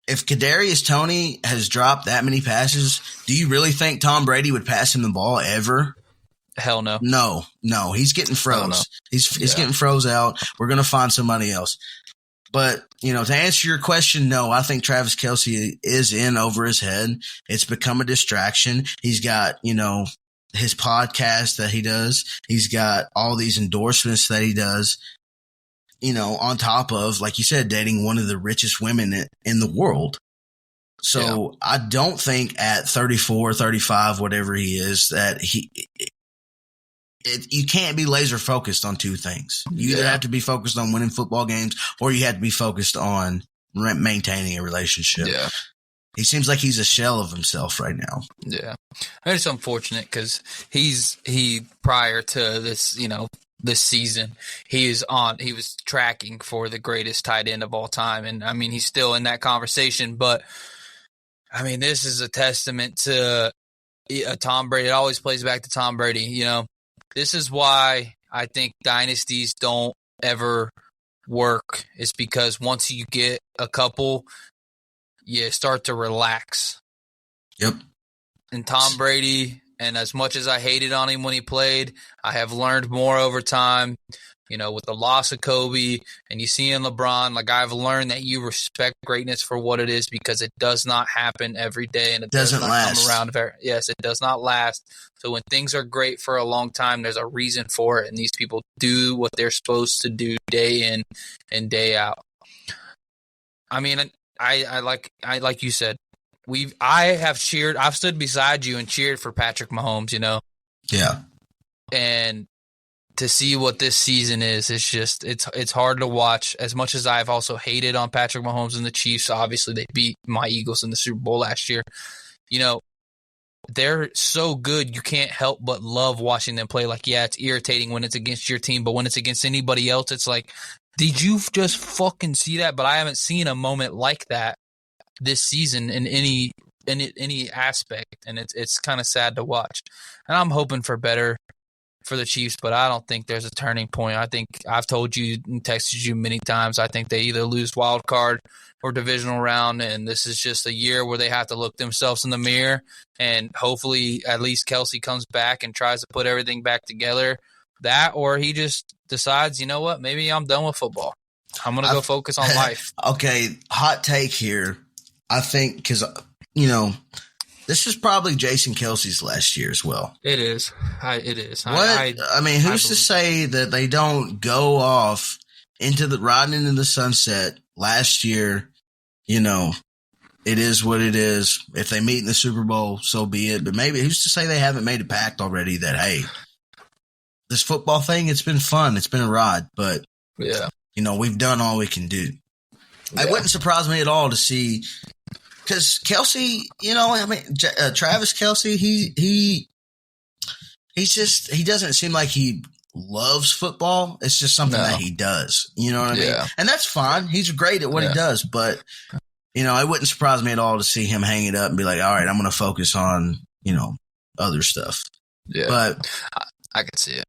if Kadarius Toney has dropped that many passes, do you really think Tom Brady would pass him the ball ever? Hell no. No. He's getting froze. No. He's getting froze out. We're going to find somebody else. But, to answer your question, no, I think Travis Kelce is in over his head. It's become a distraction. He's got, his podcast that he does. He's got all these endorsements that he does, on top of, like you said, dating one of the richest women in the world. So I don't think at 34, 35, whatever he is, that you can't be laser focused on two things. You either have to be focused on winning football games or you have to be focused on maintaining a relationship. Yeah. He seems like he's a shell of himself right now. Yeah. And it's unfortunate because he prior to this, this season, he was tracking for the greatest tight end of all time. And I mean, he's still in that conversation, but I mean, this is a testament to Tom Brady. It always plays back to Tom Brady. This is why I think dynasties don't ever work. It's because once you get a couple, you start to relax. Yep. And Tom Brady, and as much as I hated on him when he played, I have learned more over time, with the loss of Kobe and you see in LeBron, like I've learned that you respect greatness for what it is because it does not happen every day and it doesn't last. Come around. Yes, it does not last. So when things are great for a long time, there's a reason for it. And these people do what they're supposed to do day in and day out. I mean, I like you said, I've stood beside you and cheered for Patrick Mahomes, Yeah. And to see what this season is, it's hard to watch. As much as I've also hated on Patrick Mahomes and the Chiefs, obviously they beat my Eagles in the Super Bowl last year. They're so good, you can't help but love watching them play. Like, yeah, it's irritating when it's against your team, but when it's against anybody else, it's like, did you just fucking see that? But I haven't seen a moment like that this season in any any aspect, and it's kind of sad to watch. And I'm hoping for better for the Chiefs, but I don't think there's a turning point. I think I've told you and texted you many times, I think they either lose wild card or divisional round, and this is just a year where they have to look themselves in the mirror, and hopefully at least Kelce comes back and tries to put everything back together. That, or he just decides, you know what, maybe I'm done with football. I'm going to go focus on life. Okay, hot take here. I think because, this is probably Jason Kelce's last year as well. It is. It is. Who's to say that they don't go off riding into the sunset last year? It is what it is. If they meet in the Super Bowl, so be it. But maybe who's to say they haven't made a pact already that, hey, this football thing, it's been fun. It's been a ride. But, yeah, we've done all we can do. Yeah. It wouldn't surprise me at all to see – because Kelce, Travis Kelce, he doesn't seem like he loves football. It's just something that he does. You know what I mean? And that's fine. He's great at what he does. But, it wouldn't surprise me at all to see him hang it up and be like, all right, I'm going to focus on, other stuff. Yeah. But I can see it.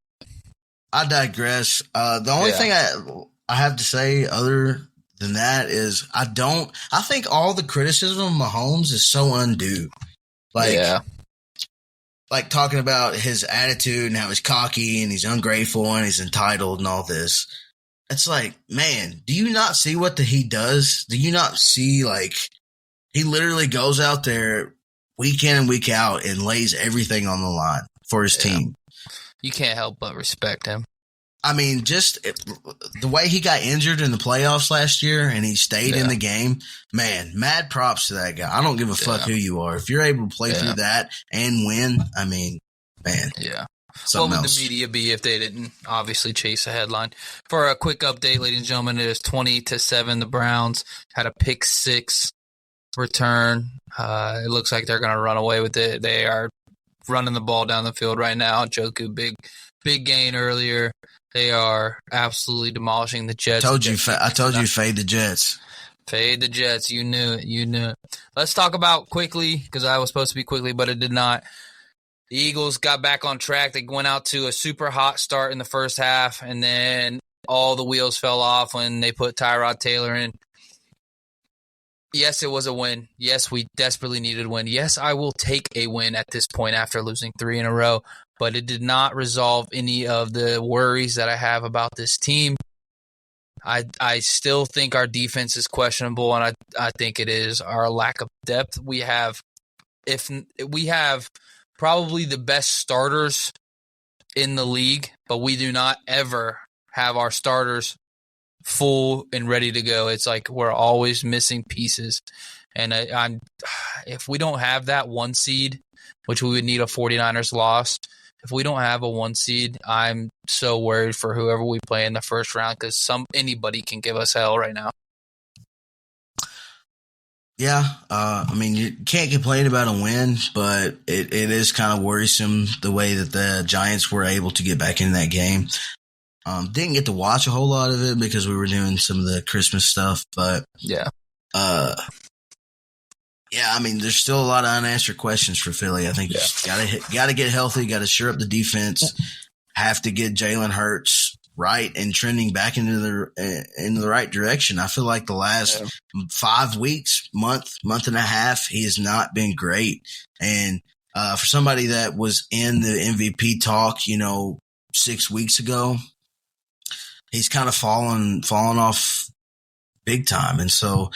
I digress. The only thing I have to say other than that is I think all the criticism of Mahomes is so undue. Like talking about his attitude and how he's cocky and he's ungrateful and he's entitled and all this. It's like, man, do you not see what he does? Do you not see, he literally goes out there week in and week out and lays everything on the line for his team. You can't help but respect him. I mean, just the way he got injured in the playoffs last year and he stayed in the game, man, mad props to that guy. I don't give a fuck who you are. If you're able to play through that and win, I mean, man. Yeah. What would the media be if they didn't obviously chase a headline? For a quick update, ladies and gentlemen, it is 20-7. The Browns had a pick six return. It looks like they're going to run away with it. They are running the ball down the field right now. Joku, big gain earlier. They are absolutely demolishing the Jets. I told you, fade the Jets. Fade the Jets. You knew it. Let's talk about quickly, because I was supposed to be quickly, but it did not. The Eagles got back on track. They went out to a super hot start in the first half, and then all the wheels fell off when they put Tyrod Taylor in. Yes, it was a win. Yes, we desperately needed a win. Yes, I will take a win at this point after losing 3 in a row, but it did not resolve any of the worries that I have about this team. I still think our defense is questionable, and I think it is our lack of depth. We have probably the best starters in the league, but we do not ever have our starters full and ready to go. It's like we're always missing pieces. And if we don't have that 1 seed, which we would need a 49ers loss, if we don't have a 1 seed, I'm so worried for whoever we play in the first round, because anybody can give us hell right now. Yeah, you can't complain about a win, but it is kind of worrisome the way that the Giants were able to get back in that game. Didn't get to watch a whole lot of it because we were doing some of the Christmas stuff, but there's still a lot of unanswered questions for Philly. I think you just gotta get healthy, gotta shore up the defense, have to get Jalen Hurts right and trending back into the right direction. I feel like the last 5 weeks, month and a half, he has not been great. And for somebody that was in the MVP talk, 6 weeks ago, he's kind of fallen off big time. And so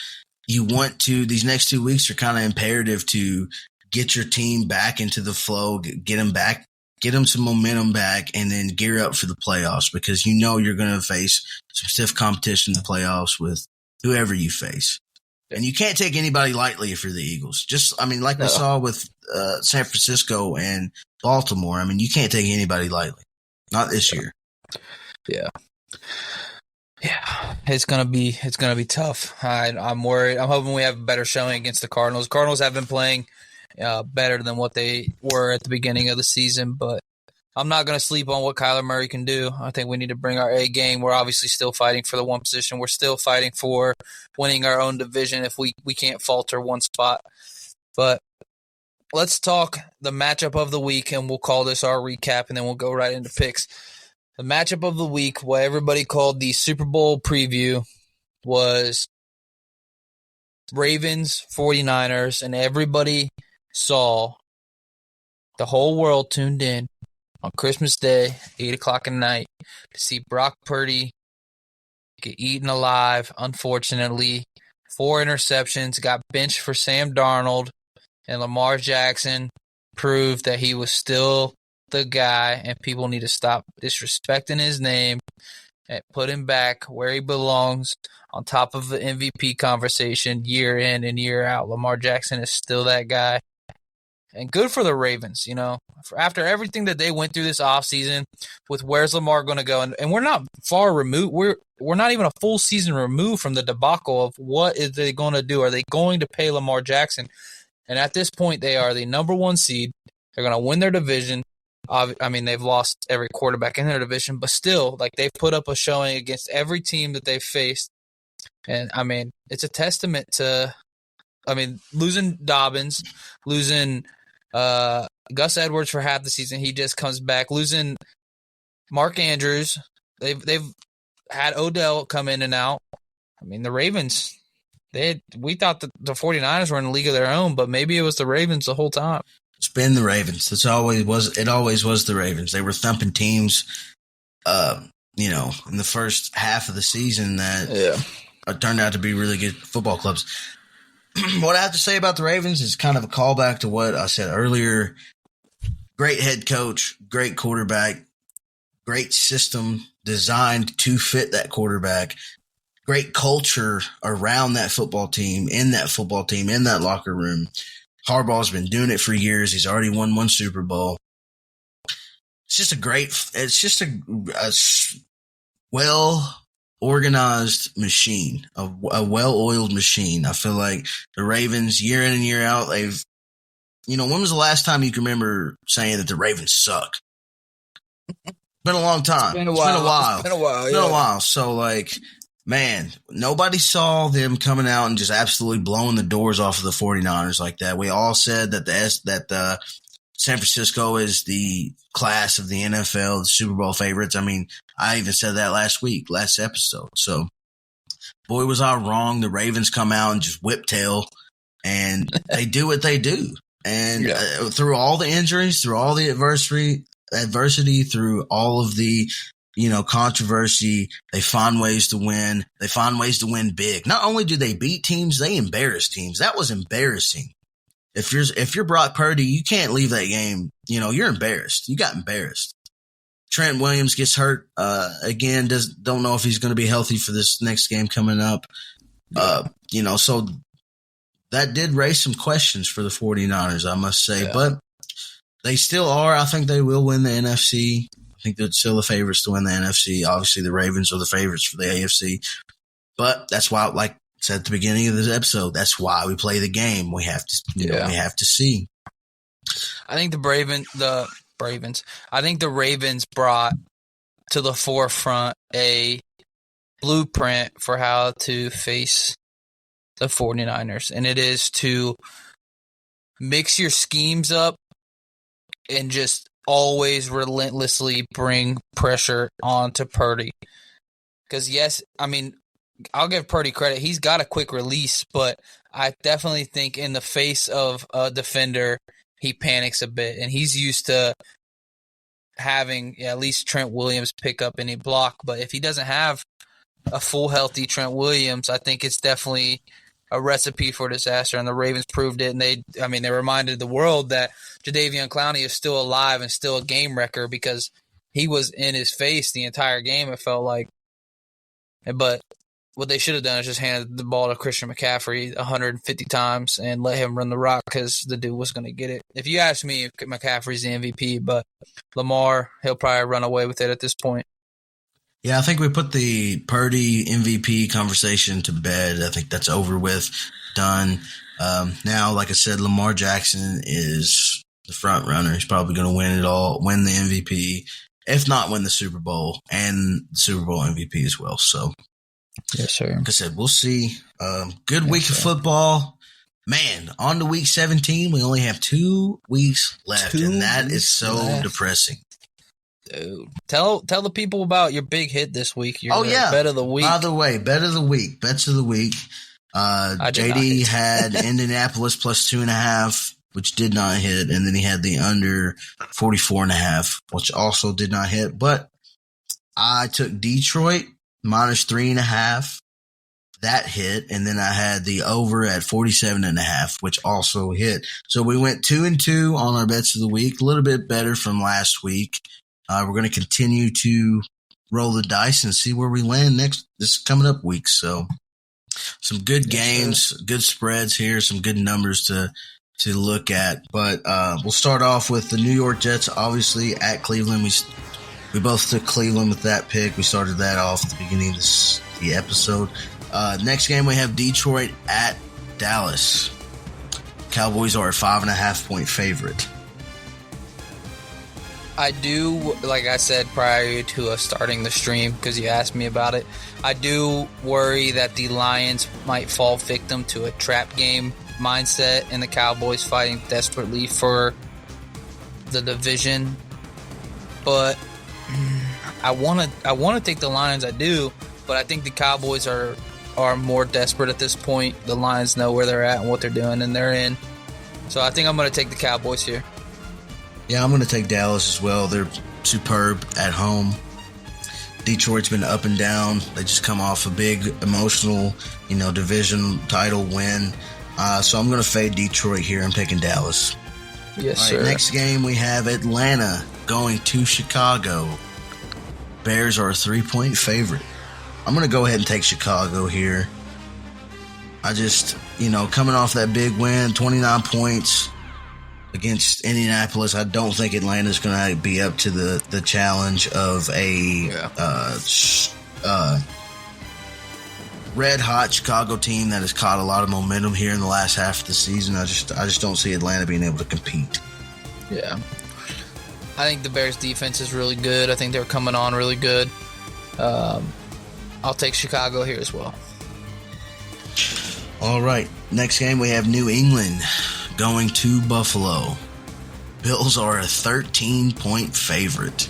these next 2 weeks are kind of imperative to get your team back into the flow, get them some momentum back, and then gear up for the playoffs, because you're going to face some stiff competition in the playoffs with whoever you face. And you can't take anybody lightly if you're the Eagles. We saw with San Francisco and Baltimore. You can't take anybody lightly. Not this year. Yeah. Yeah, it's gonna be tough. I'm worried. I'm hoping we have a better showing against the Cardinals. Cardinals have been playing better than what they were at the beginning of the season, but I'm not going to sleep on what Kyler Murray can do. I think we need to bring our A game. We're obviously still fighting for the 1 position. We're still fighting for winning our own division if we can't falter 1 spot. But let's talk the matchup of the week, and we'll call this our recap, and then we'll go right into picks. The matchup of the week, what everybody called the Super Bowl preview, was Ravens 49ers, and everybody saw, the whole world tuned in on Christmas Day, 8 o'clock at night, to see Brock Purdy get eaten alive, unfortunately. 4 interceptions, got benched for Sam Darnold, and Lamar Jackson proved that he was still the guy, and people need to stop disrespecting his name and put him back where he belongs on top of the MVP conversation year in and year out. Lamar Jackson is still that guy. And good for the Ravens, after everything that they went through this offseason with where's Lamar going to go. And we're not far removed. We're not even a full season removed from the debacle of what is they going to do. Are they going to pay Lamar Jackson? And at this point, they are the number 1 seed. They're going to win their division. I mean, they've lost every quarterback in their division, but still, they've put up a showing against every team that they've faced. And, I mean, it's a testament to, losing Dobbins, losing Gus Edwards for half the season. He just comes back. Losing Mark Andrews. They've had Odell come in and out. I mean, the Ravens, we thought that the 49ers were in a league of their own, but maybe it was the Ravens the whole time. It's been the Ravens. It always was the Ravens. They were thumping teams, in the first half of the season that turned out to be really good football clubs. What I have to say about the Ravens is kind of a callback to what I said earlier. Great head coach, great quarterback, great system designed to fit that quarterback, great culture around that football team, in that locker room. Harbaugh's been doing it for years. He's already won 1 Super Bowl. It's just a well-organized machine, a well-oiled machine. I feel like the Ravens, year in and year out, when was the last time you can remember saying that the Ravens suck? Been a long time. It's been a while. It's been a while. So, man, nobody saw them coming out and just absolutely blowing the doors off of the 49ers like that. We all said that San Francisco is the class of the NFL, the Super Bowl favorites. I mean, I even said that last episode. So, boy, was I wrong. The Ravens come out and just whiptail, and they do what they do. And through all the injuries, through all the adversity, through all of the controversy, they find ways to win. They find ways to win big. Not only do they beat teams, they embarrass teams. That was embarrassing. If you're Brock Purdy, you can't leave that game. You're embarrassed. You got embarrassed. Trent Williams gets hurt again. Don't know if he's going to be healthy for this next game coming up. So that did raise some questions for the 49ers, I must say. Yeah. But they still are. I think they will win the NFC. I think they're still the favorites to win the NFC. Obviously, the Ravens are the favorites for the AFC. But that's why, like I said at the beginning of this episode, that's why we play the game. We have to, we have to see. I think I think the Ravens brought to the forefront a blueprint for how to face the 49ers, and it is to mix your schemes up and just always relentlessly bring pressure onto Purdy. Because, yes, I'll give Purdy credit. He's got a quick release, but I definitely think in the face of a defender, he panics a bit, and he's used to having at least Trent Williams pick up any block. But if he doesn't have a full healthy Trent Williams, I think it's definitely a recipe for disaster, and the Ravens proved it. And they reminded the world that Jadeveon Clowney is still alive and still a game wrecker because he was in his face the entire game, it felt like. But what they should have done is just handed the ball to Christian McCaffrey 150 times and let him run the rock because the dude was going to get it. If you ask me, McCaffrey's the MVP, but Lamar, he'll probably run away with it at this point. Yeah, I think we put the Purdy MVP conversation to bed. I think that's over with, done. Now, like I said, Lamar Jackson is the front runner. He's probably going to win it all, win the MVP, if not win the Super Bowl and the Super Bowl MVP as well. So, yes, sir. Like I said, we'll see. Good week of football. Man, on to week 17, we only have 2 weeks left, and that is so depressing. Dude, tell the people about your big hit this week. Your bet of the week. By the way, bet of the week, bets of the week. JD had Indianapolis plus 2.5, which did not hit, and then he had the under 44.5, which also did not hit. But I took Detroit minus 3.5. That hit, and then I had the over at 47.5, which also hit. So we went 2-2 on our bets of the week, a little bit better from last week. We're going to continue to roll the dice and see where we land this coming up week. So some good games, good spreads here, some good numbers to look at. But we'll start off with the New York Jets, obviously at Cleveland. We both took Cleveland with that pick. We started that off at the beginning of the episode. Next game, we have Detroit at Dallas. Cowboys are a 5.5-point favorite. I do, like I said prior to us starting the stream, because you asked me about it, I do worry that the Lions might fall victim to a trap game mindset and the Cowboys fighting desperately for the division. But I want to take the Lions, I do, but I think the Cowboys are more desperate at this point. The Lions know where they're at and what they're doing, and they're in. So I think I'm going to take the Cowboys here. Yeah, I'm going to take Dallas as well. They're superb at home. Detroit's been up and down. They just come off a big emotional, division title win. So I'm going to fade Detroit here. I'm taking Dallas. Yes, All right, sir. Next game, we have Atlanta going to Chicago. Bears are a 3-point favorite. I'm going to go ahead and take Chicago here. I just, coming off that big win, 29 points against Indianapolis, I don't think Atlanta's going to be up to the challenge of a red-hot Chicago team that has caught a lot of momentum here in the last half of the season. I just don't see Atlanta being able to compete. Yeah. I think the Bears' defense is really good. I think they're coming on really good. I'll take Chicago here as well. All right. Next game, we have New England going to Buffalo. Bills are a 13-point favorite.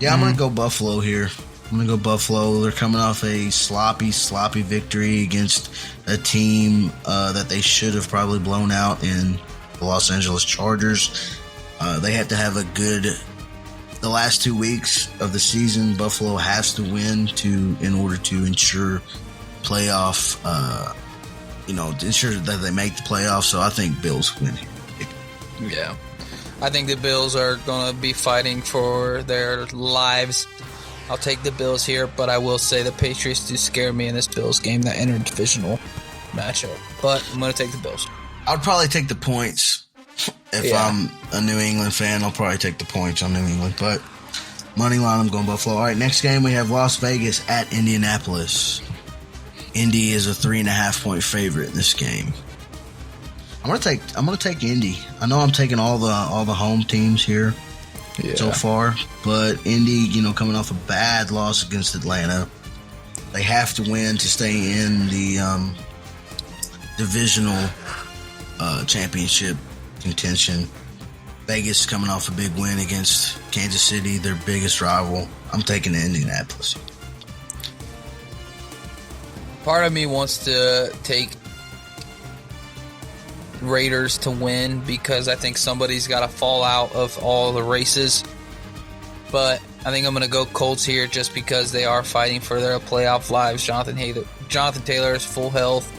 Yeah, I'm going to go Buffalo here. I'm going to go Buffalo. They're coming off a sloppy victory against a team that they should have probably blown out in the Los Angeles Chargers. They had to have the last 2 weeks of the season, Buffalo has to win in order to ensure playoff, ensure that they make the playoffs. So I think Bills win here. Yeah. I think the Bills are going to be fighting for their lives. I'll take the Bills here, but I will say the Patriots do scare me in this Bills game, that interdivisional matchup. But I'm going to take the Bills. I'd probably take the points. If I'm a New England fan, I'll probably take the points on New England. But money line, I'm going Buffalo. All right, next game we have Las Vegas at Indianapolis. Indy is a 3.5-point favorite in this game. I'm gonna take Indy. I know I'm taking all the home teams here so far, but Indy, coming off a bad loss against Atlanta, they have to win to stay in the divisional championship contention. Vegas coming off a big win against Kansas City, their biggest rival. I'm taking Indianapolis. Part of me wants to take Raiders to win because I think somebody's got to fall out of all the races. But I think I'm going to go Colts here just because they are fighting for their playoff lives. Jonathan Taylor is full health.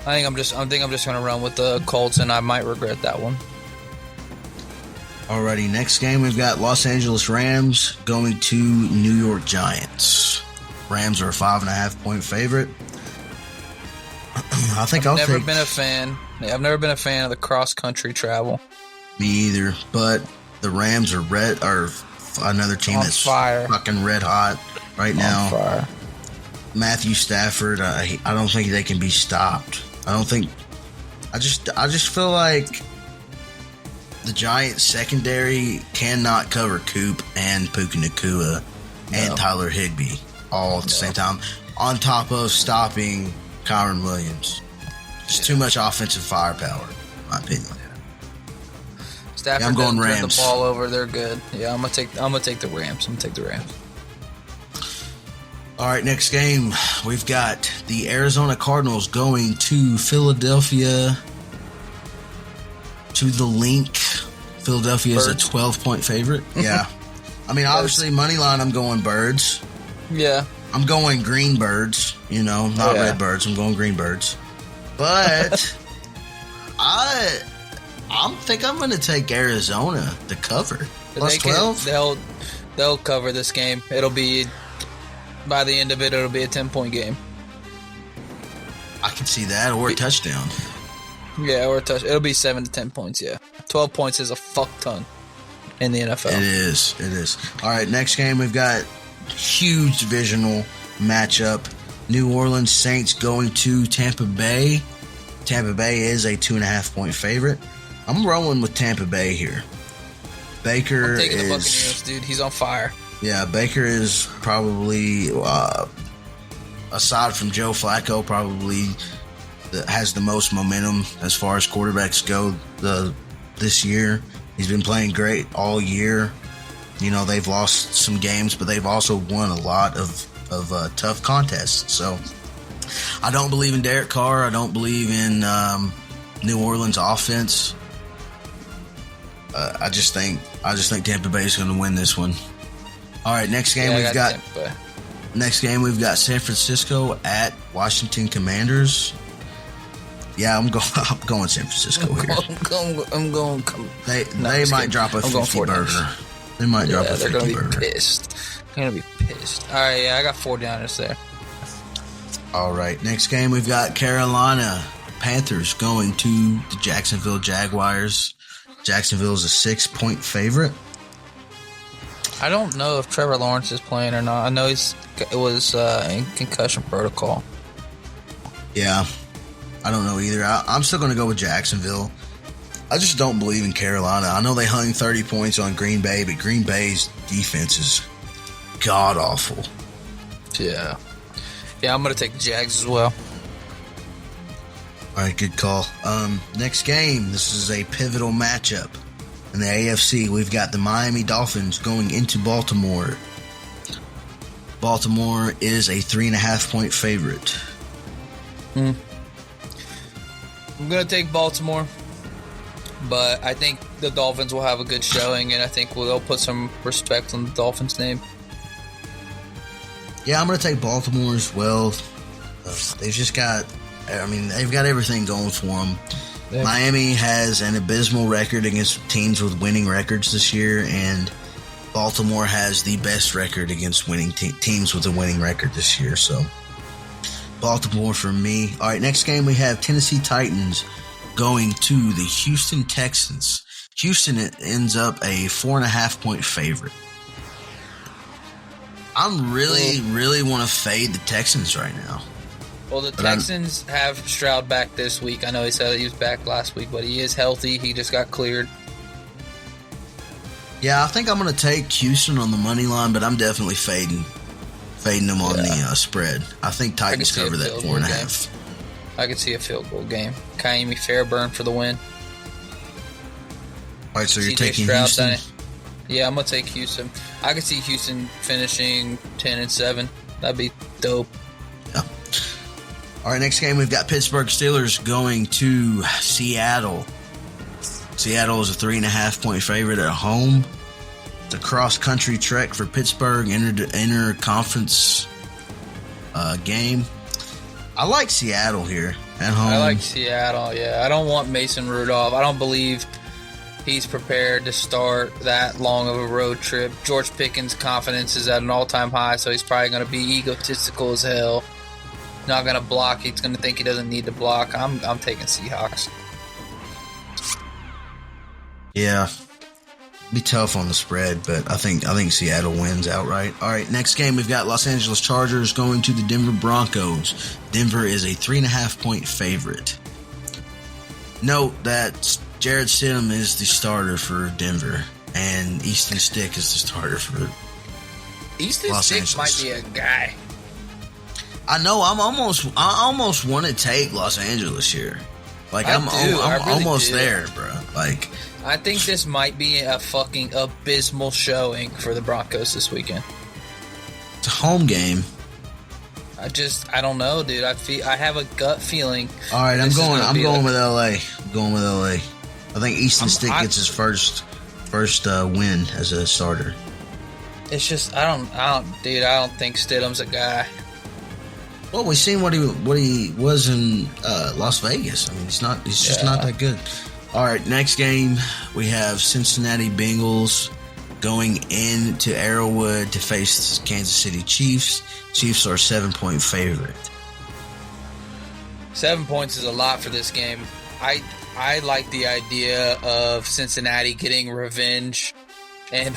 I think I'm just going to run with the Colts, and I might regret that one. Alrighty, next game we've got Los Angeles Rams going to New York Giants. Rams are a 5.5-point favorite. I think I've never been a fan of the cross-country travel. Me either, but the Rams are another team on that's fire. Fucking red hot right now. On fire. Matthew Stafford, I don't think they can be stopped. I just feel like the Giants secondary cannot cover Coop and Puka Nacua and Tyler Higbee all at the same time, on top of stopping Kyron Williams. Just too much offensive firepower, in my opinion. Stafford I'm going doesn't turn Rams. the ball over. They're good. Yeah, I'm gonna take the Rams. All right, next game we've got the Arizona Cardinals going to Philadelphia to the Link. Philadelphia is a 12-point favorite. Yeah, I mean obviously money line. I'm going Birds. Yeah, I'm going Green Birds. Not Red Birds. I'm going Green Birds. But I think I'm going to take Arizona to cover. Plus 12? They'll cover this game. It'll be, by the end of it, it'll be a 10-point game. I can see that, or a touchdown. Yeah, or a touch. It'll be 7 to 10 points, yeah. 12 points is a fuck ton in the NFL. It is. All right, next game we've got huge divisional matchup. New Orleans Saints going to Tampa Bay. Tampa Bay is a 2.5-point favorite. I'm rolling with Tampa Bay here. Baker I'm taking is... the Buccaneers, dude. He's on fire. Yeah, Baker is probably, aside from Joe Flacco, probably has the most momentum as far as quarterbacks go this year. He's been playing great all year. They've lost some games, but they've also won a lot of tough contests. So I don't believe in Derek Carr. I don't believe in New Orleans offense. I just think Tampa Bay is going to win this one. All right, next game we've got San Francisco at Washington Commanders. Yeah, I'm going San Francisco here. I'm going. They might drop a 50 burger. They might drop a 50 burger. They're going to be pissed. All right, yeah, I got 49ers there. All right, next game we've got Carolina Panthers going to the Jacksonville Jaguars. Jacksonville is a 6-point favorite. I don't know if Trevor Lawrence is playing or not. I know it was in concussion protocol. Yeah, I don't know either. I'm still going to go with Jacksonville. I just don't believe in Carolina. I know they hung 30 points on Green Bay, but Green Bay's defense is god-awful. Yeah, I'm going to take the Jags as well. All right, good call. Next game, this is a pivotal matchup. In the AFC, we've got the Miami Dolphins going into Baltimore. Baltimore is a 3.5-point favorite. I'm going to take Baltimore, but I think the Dolphins will have a good showing, and I think they'll put some respect on the Dolphins' name. Yeah, I'm going to take Baltimore as well. They've got everything going for them. Yeah. Miami has an abysmal record against teams with winning records this year, and Baltimore has the best record against winning teams with a winning record this year. So, Baltimore for me. All right, next game we have Tennessee Titans going to the Houston Texans. Houston ends up a 4.5-point favorite. I'm really want to fade the Texans right now. Well, the Texans have Stroud back this week. I know he said he was back last week, but he is healthy. He just got cleared. Yeah, I think I'm going to take Houston on the money line, but I'm definitely fading them on the spread. I think Titans cover that 4.5. I could see a field goal game. Kaimi Fairburn for the win. All right, so you're taking Houston? Yeah, I'm going to take Houston. I could see Houston finishing 10-7. That'd be dope. Yeah. All right, next game we've got Pittsburgh Steelers going to Seattle. Seattle is a 3.5-point favorite at home. It's a cross-country trek for Pittsburgh, inter-conference game. I like Seattle here at home. I like Seattle, yeah. I don't want Mason Rudolph. I don't believe he's prepared to start that long of a road trip. George Pickens' confidence is at an all-time high, so he's probably going to be egotistical as hell. Not going to block. He's going to think he doesn't need to block. I'm taking Seahawks. Yeah. Be tough on the spread, but I think Seattle wins outright. All right, next game we've got Los Angeles Chargers going to the Denver Broncos. Denver is a 3.5-point favorite. Note that Jared Stidham is the starter for Denver, and Easton Stick is the starter for Easton Los Stick Angeles. might be a guy. I know. I almost want to take Los Angeles here. Like I'm really almost do. there, bro. Like I think this might be a fucking abysmal showing for the Broncos this weekend. it's a home game. I don't know, dude. I have a gut feeling. All right, I'm going with LA. I'm going with LA. I think Easton Stick gets his first win as a starter. It's just I don't think Stidham's a guy. Well, we've seen what he was in Las Vegas. I mean, he's just not that good. All right, next game we have Cincinnati Bengals going into Arrowwood to face the Kansas City Chiefs. Chiefs are a 7-point favorite. 7 points is a lot for this game. I like the idea of Cincinnati getting revenge and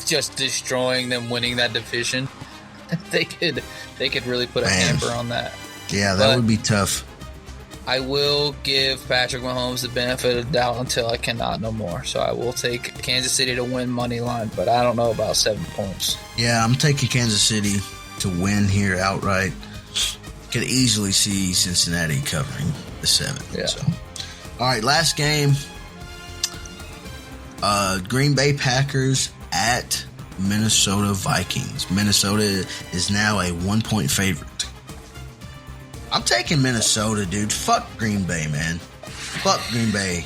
just destroying them, winning that division. They could really put a hamper on that. Yeah, that would be tough. I will give Patrick Mahomes the benefit of the doubt until I cannot no more. So I will take Kansas City to win money line, but I don't know about 7 points. Yeah, I'm taking Kansas City to win here outright. Could easily see Cincinnati covering the 7. Yeah. So. All right, last game. Green Bay Packers at Minnesota Vikings. Minnesota is now a 1-point favorite. I'm taking Minnesota, dude. Fuck Green Bay, man. Fuck Green Bay.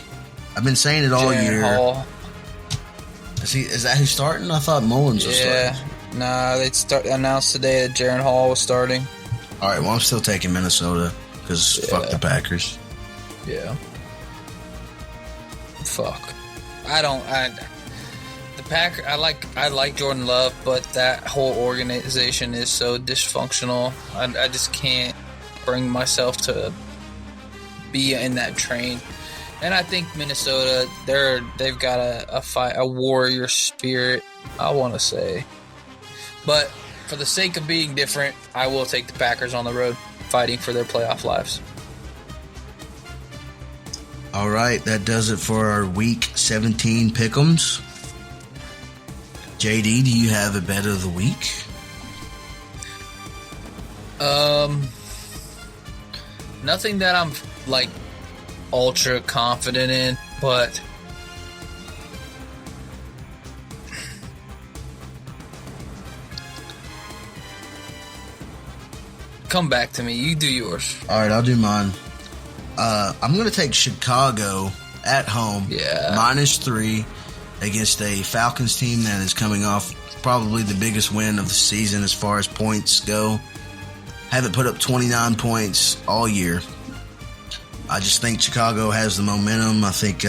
I've been saying it all year. Hall. Is that who's starting? I thought Mullins was starting. Yeah. Nah, they announced today that Jaron Hall was starting. All right, well, I'm still taking Minnesota because fuck the Packers. Yeah. Fuck. I like Jordan Love, but that whole organization is so dysfunctional. I just can't bring myself to be in that train. And I think Minnesota, they've got a warrior spirit, I want to say. But for the sake of being different, I will take the Packers on the road, fighting for their playoff lives. All right, that does it for our Week 17 pick'ems. JD, do you have a bet of the week? Nothing that I'm like ultra confident in, but come back to me. You do yours. All right, I'll do mine. I'm going to take Chicago at home, -3 against a Falcons team that is coming off probably the biggest win of the season as far as points go. Haven't put up 29 points all year. I just think Chicago has the momentum. I think,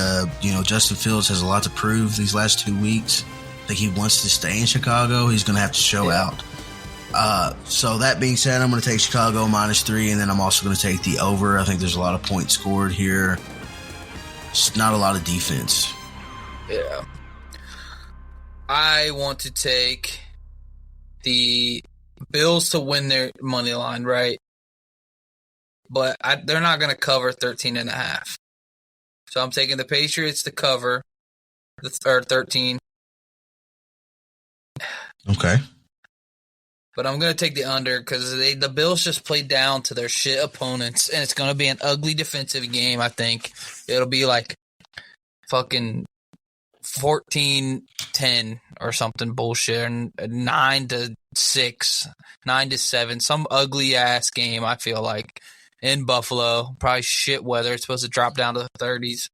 Justin Fields has a lot to prove these last 2 weeks. I think he wants to stay in Chicago. He's going to have to show out. So that being said, I'm going to take Chicago -3, and then I'm also going to take the over. I think there's a lot of points scored here. Just not a lot of defense. Yeah. I want to take the Bills to win their money line, right? But they're not going to cover 13.5. So I'm taking the Patriots to cover the 13. Okay. But I'm going to take the under because the Bills just played down to their shit opponents, and it's going to be an ugly defensive game, I think. It'll be like fucking 14-10 or something bullshit, and 9-6, 9-7, some ugly-ass game, I feel like, in Buffalo. Probably shit weather. It's supposed to drop down to the 30s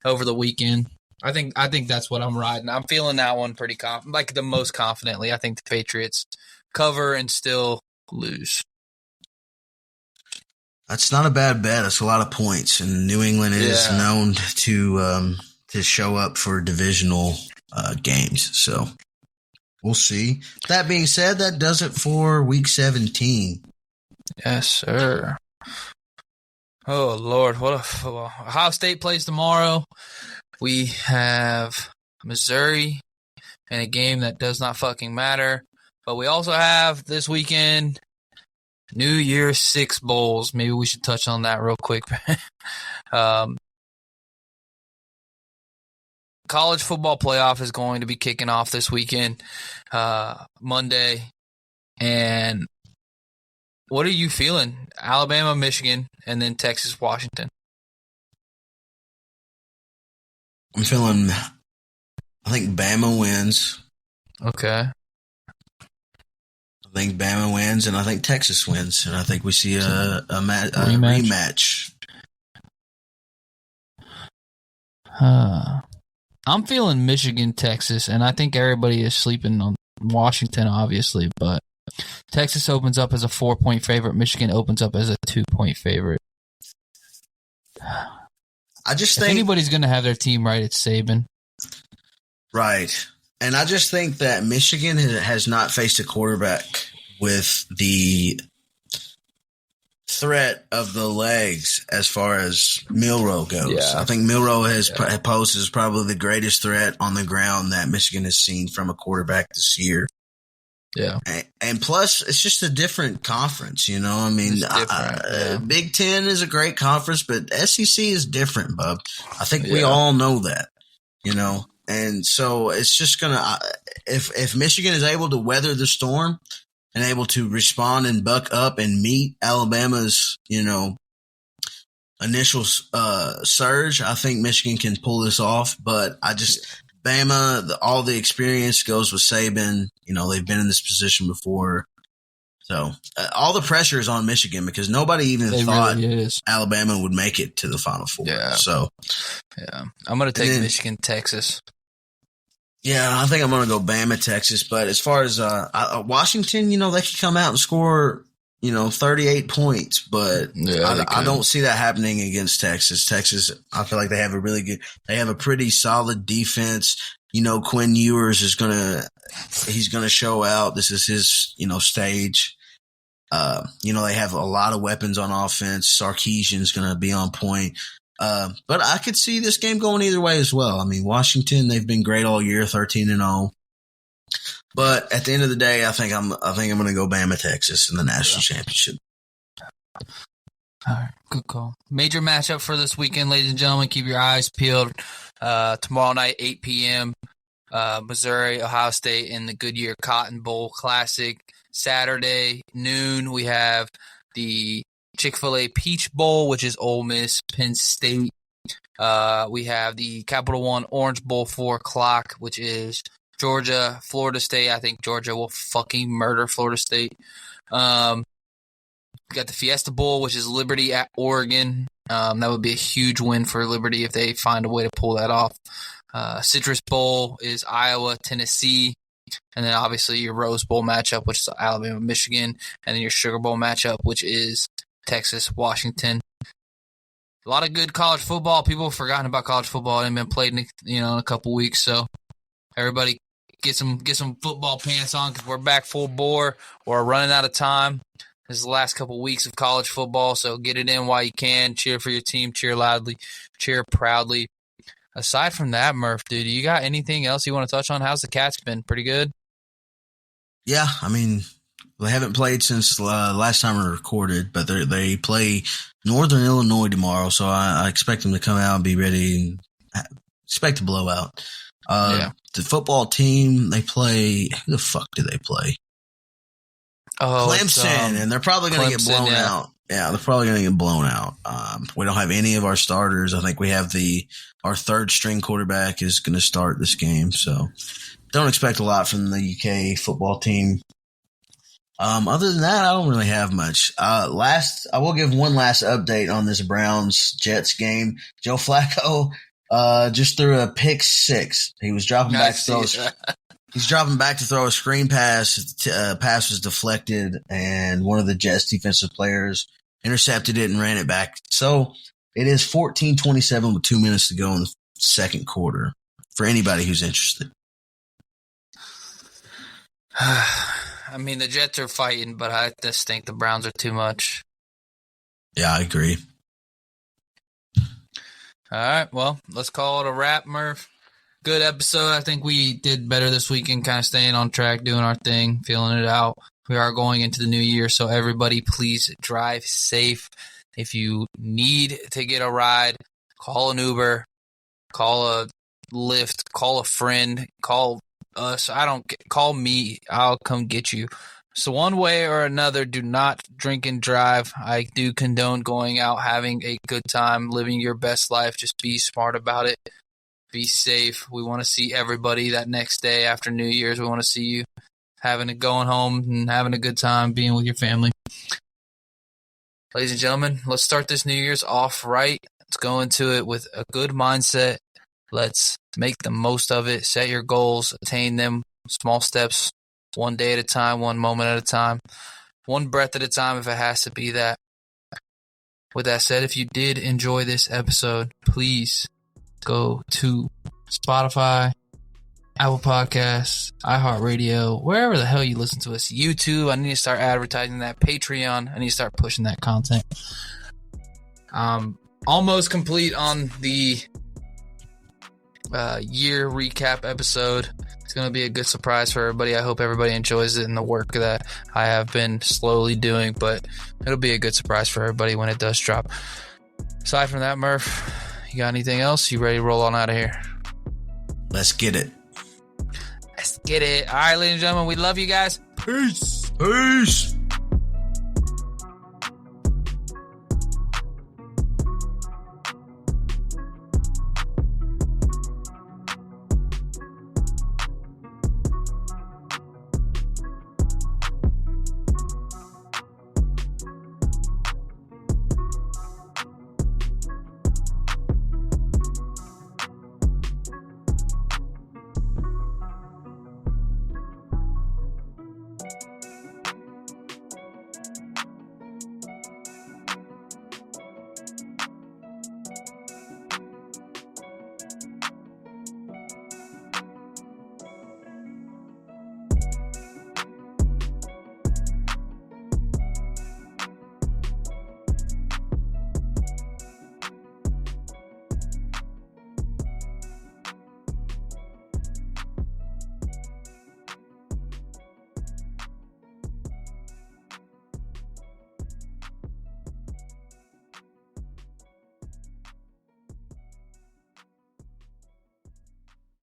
over the weekend. I think that's what I'm riding. I'm feeling that one pretty like the most confidently. I think the Patriots cover and still lose. That's not a bad bet. That's a lot of points, and New England is known to show up for divisional games. So we'll see. That being said, that does it for Week 17. Yes, sir. Oh Lord, Ohio State plays tomorrow. We have Missouri in a game that does not fucking matter. But we also have this weekend New Year's 6 bowls. Maybe we should touch on that real quick. College football playoff is going to be kicking off this weekend, Monday. And What are you feeling? Alabama, Michigan, and then Texas, Washington. I'm feeling. I think Bama wins. Okay. I think Bama wins, and I think Texas wins, and I think we see a Rematch. rematch. I'm feeling Michigan, Texas, and I think everybody is sleeping on Washington, obviously, but Texas opens up as a 4-point favorite. Michigan opens up as a 2-point favorite. I just If think anybody's going to have their team right, it's Saban. right, and I just think that Michigan has not faced a quarterback with the threat of the legs as far as Milroe goes. Yeah. I think Milroe has poses probably the greatest threat on the ground that Michigan has seen from a quarterback this year. Yeah. And plus, it's just a different conference, you know? I mean, Big Ten is a great conference, but SEC is different, bub. I think we all know that, you know? And so it's just going to – if Michigan is able to weather the storm and able to respond and buck up and meet Alabama's, you know, initial surge, I think Michigan can pull this off. But I just – Bama, all the experience goes with Saban. You know, they've been in this position before. So all the pressure is on Michigan because nobody even thought Alabama would make it to the Final Four. Yeah. So, I'm going to take Michigan, Texas. Yeah, I think I'm going to go Bama, Texas. But as far as Washington, you know, they could come out and score, you know, 38 points. But I don't see that happening against Texas. Texas, I feel like they have a pretty solid defense. You know, Quinn Ewers he's going to show out. This is his, you know, stage. You know, they have a lot of weapons on offense. Sarkisian's going to be on point. But I could see this game going either way as well. I mean, Washington, they've been great all year, 13-0. But at the end of the day, I think I'm going to go Bama, Texas in the national championship. All right, good call. Major matchup for this weekend, ladies and gentlemen. Keep your eyes peeled. Tomorrow night, 8 p.m., Missouri, Ohio State in the Goodyear Cotton Bowl Classic. Saturday, noon, we have the Chick-fil-A Peach Bowl, which is Ole Miss, Penn State. We have the Capital One Orange Bowl, 4 o'clock, which is Georgia, Florida State. I think Georgia will fucking murder Florida State. We got the Fiesta Bowl, which is Liberty at Oregon. That would be a huge win for Liberty if they find a way to pull that off. Citrus Bowl is Iowa, Tennessee. And then obviously your Rose Bowl matchup, which is Alabama, Michigan. And then your Sugar Bowl matchup, which is Texas, Washington. A lot of good college football. People have forgotten about college football. It ain't been played in a couple weeks. So everybody get some football pants on because we're back full bore. We're running out of time. This is the last couple weeks of college football, so get it in while you can. Cheer for your team. Cheer loudly. Cheer proudly. Aside from that, Murph, dude, you got anything else you want to touch on? How's the Cats been? Pretty good? Yeah, I mean, they haven't played since last time we recorded, but they play Northern Illinois tomorrow, so I expect them to come out and be ready and expect a blowout. The football team, they play – who the fuck do they play? Clemson, and they're probably going to get blown out. Yeah, they're probably going to get blown out. We don't have any of our starters. I think we have our third string quarterback is going to start this game. So don't expect a lot from the UK football team. Other than that, I don't really have much. I will give one last update on this Browns-Jets game. Joe Flacco just threw a pick 6. He was dropping back to throw He's dropping back to throw a screen pass. Pass was deflected, and one of the Jets defensive players intercepted it and ran it back. So it is 14-27 with 2 minutes to go in the second quarter for anybody who's interested. I mean, the Jets are fighting, but I just think the Browns are too much. Yeah, I agree. All right, well, let's call it a wrap, Murph. Good episode. I think we did better this weekend, kind of staying on track, doing our thing, feeling it out. We are going into the new year, so everybody please drive safe. If you need to get a ride, call an Uber, call a Lyft, call a friend, call us. Call me. I'll come get you. So one way or another, do not drink and drive. I do condone going out, having a good time, living your best life. Just be smart about it. Be safe. We want to see everybody that next day after New Year's. We want to see you going home and having a good time, being with your family. Ladies and gentlemen, let's start this New Year's off right. Let's go into it with a good mindset. Let's make the most of it. Set your goals, attain them, small steps. One day at a time, one moment at a time, one breath at a time if it has to be that. With that said, if you did enjoy this episode, please go to Spotify, Apple Podcasts, iHeartRadio, wherever the hell you listen to us. YouTube, I need to start advertising that. Patreon, I need to start pushing that content. Almost complete on the year recap episode. It's going to be a good surprise for everybody. I hope everybody enjoys it and the work that I have been slowly doing, but it'll be a good surprise for everybody when it does drop. Aside from that, Murph, you got anything else? You ready to roll on out of here? Let's get it. Let's get it. All right, ladies and gentlemen, we love you guys. Peace. Peace.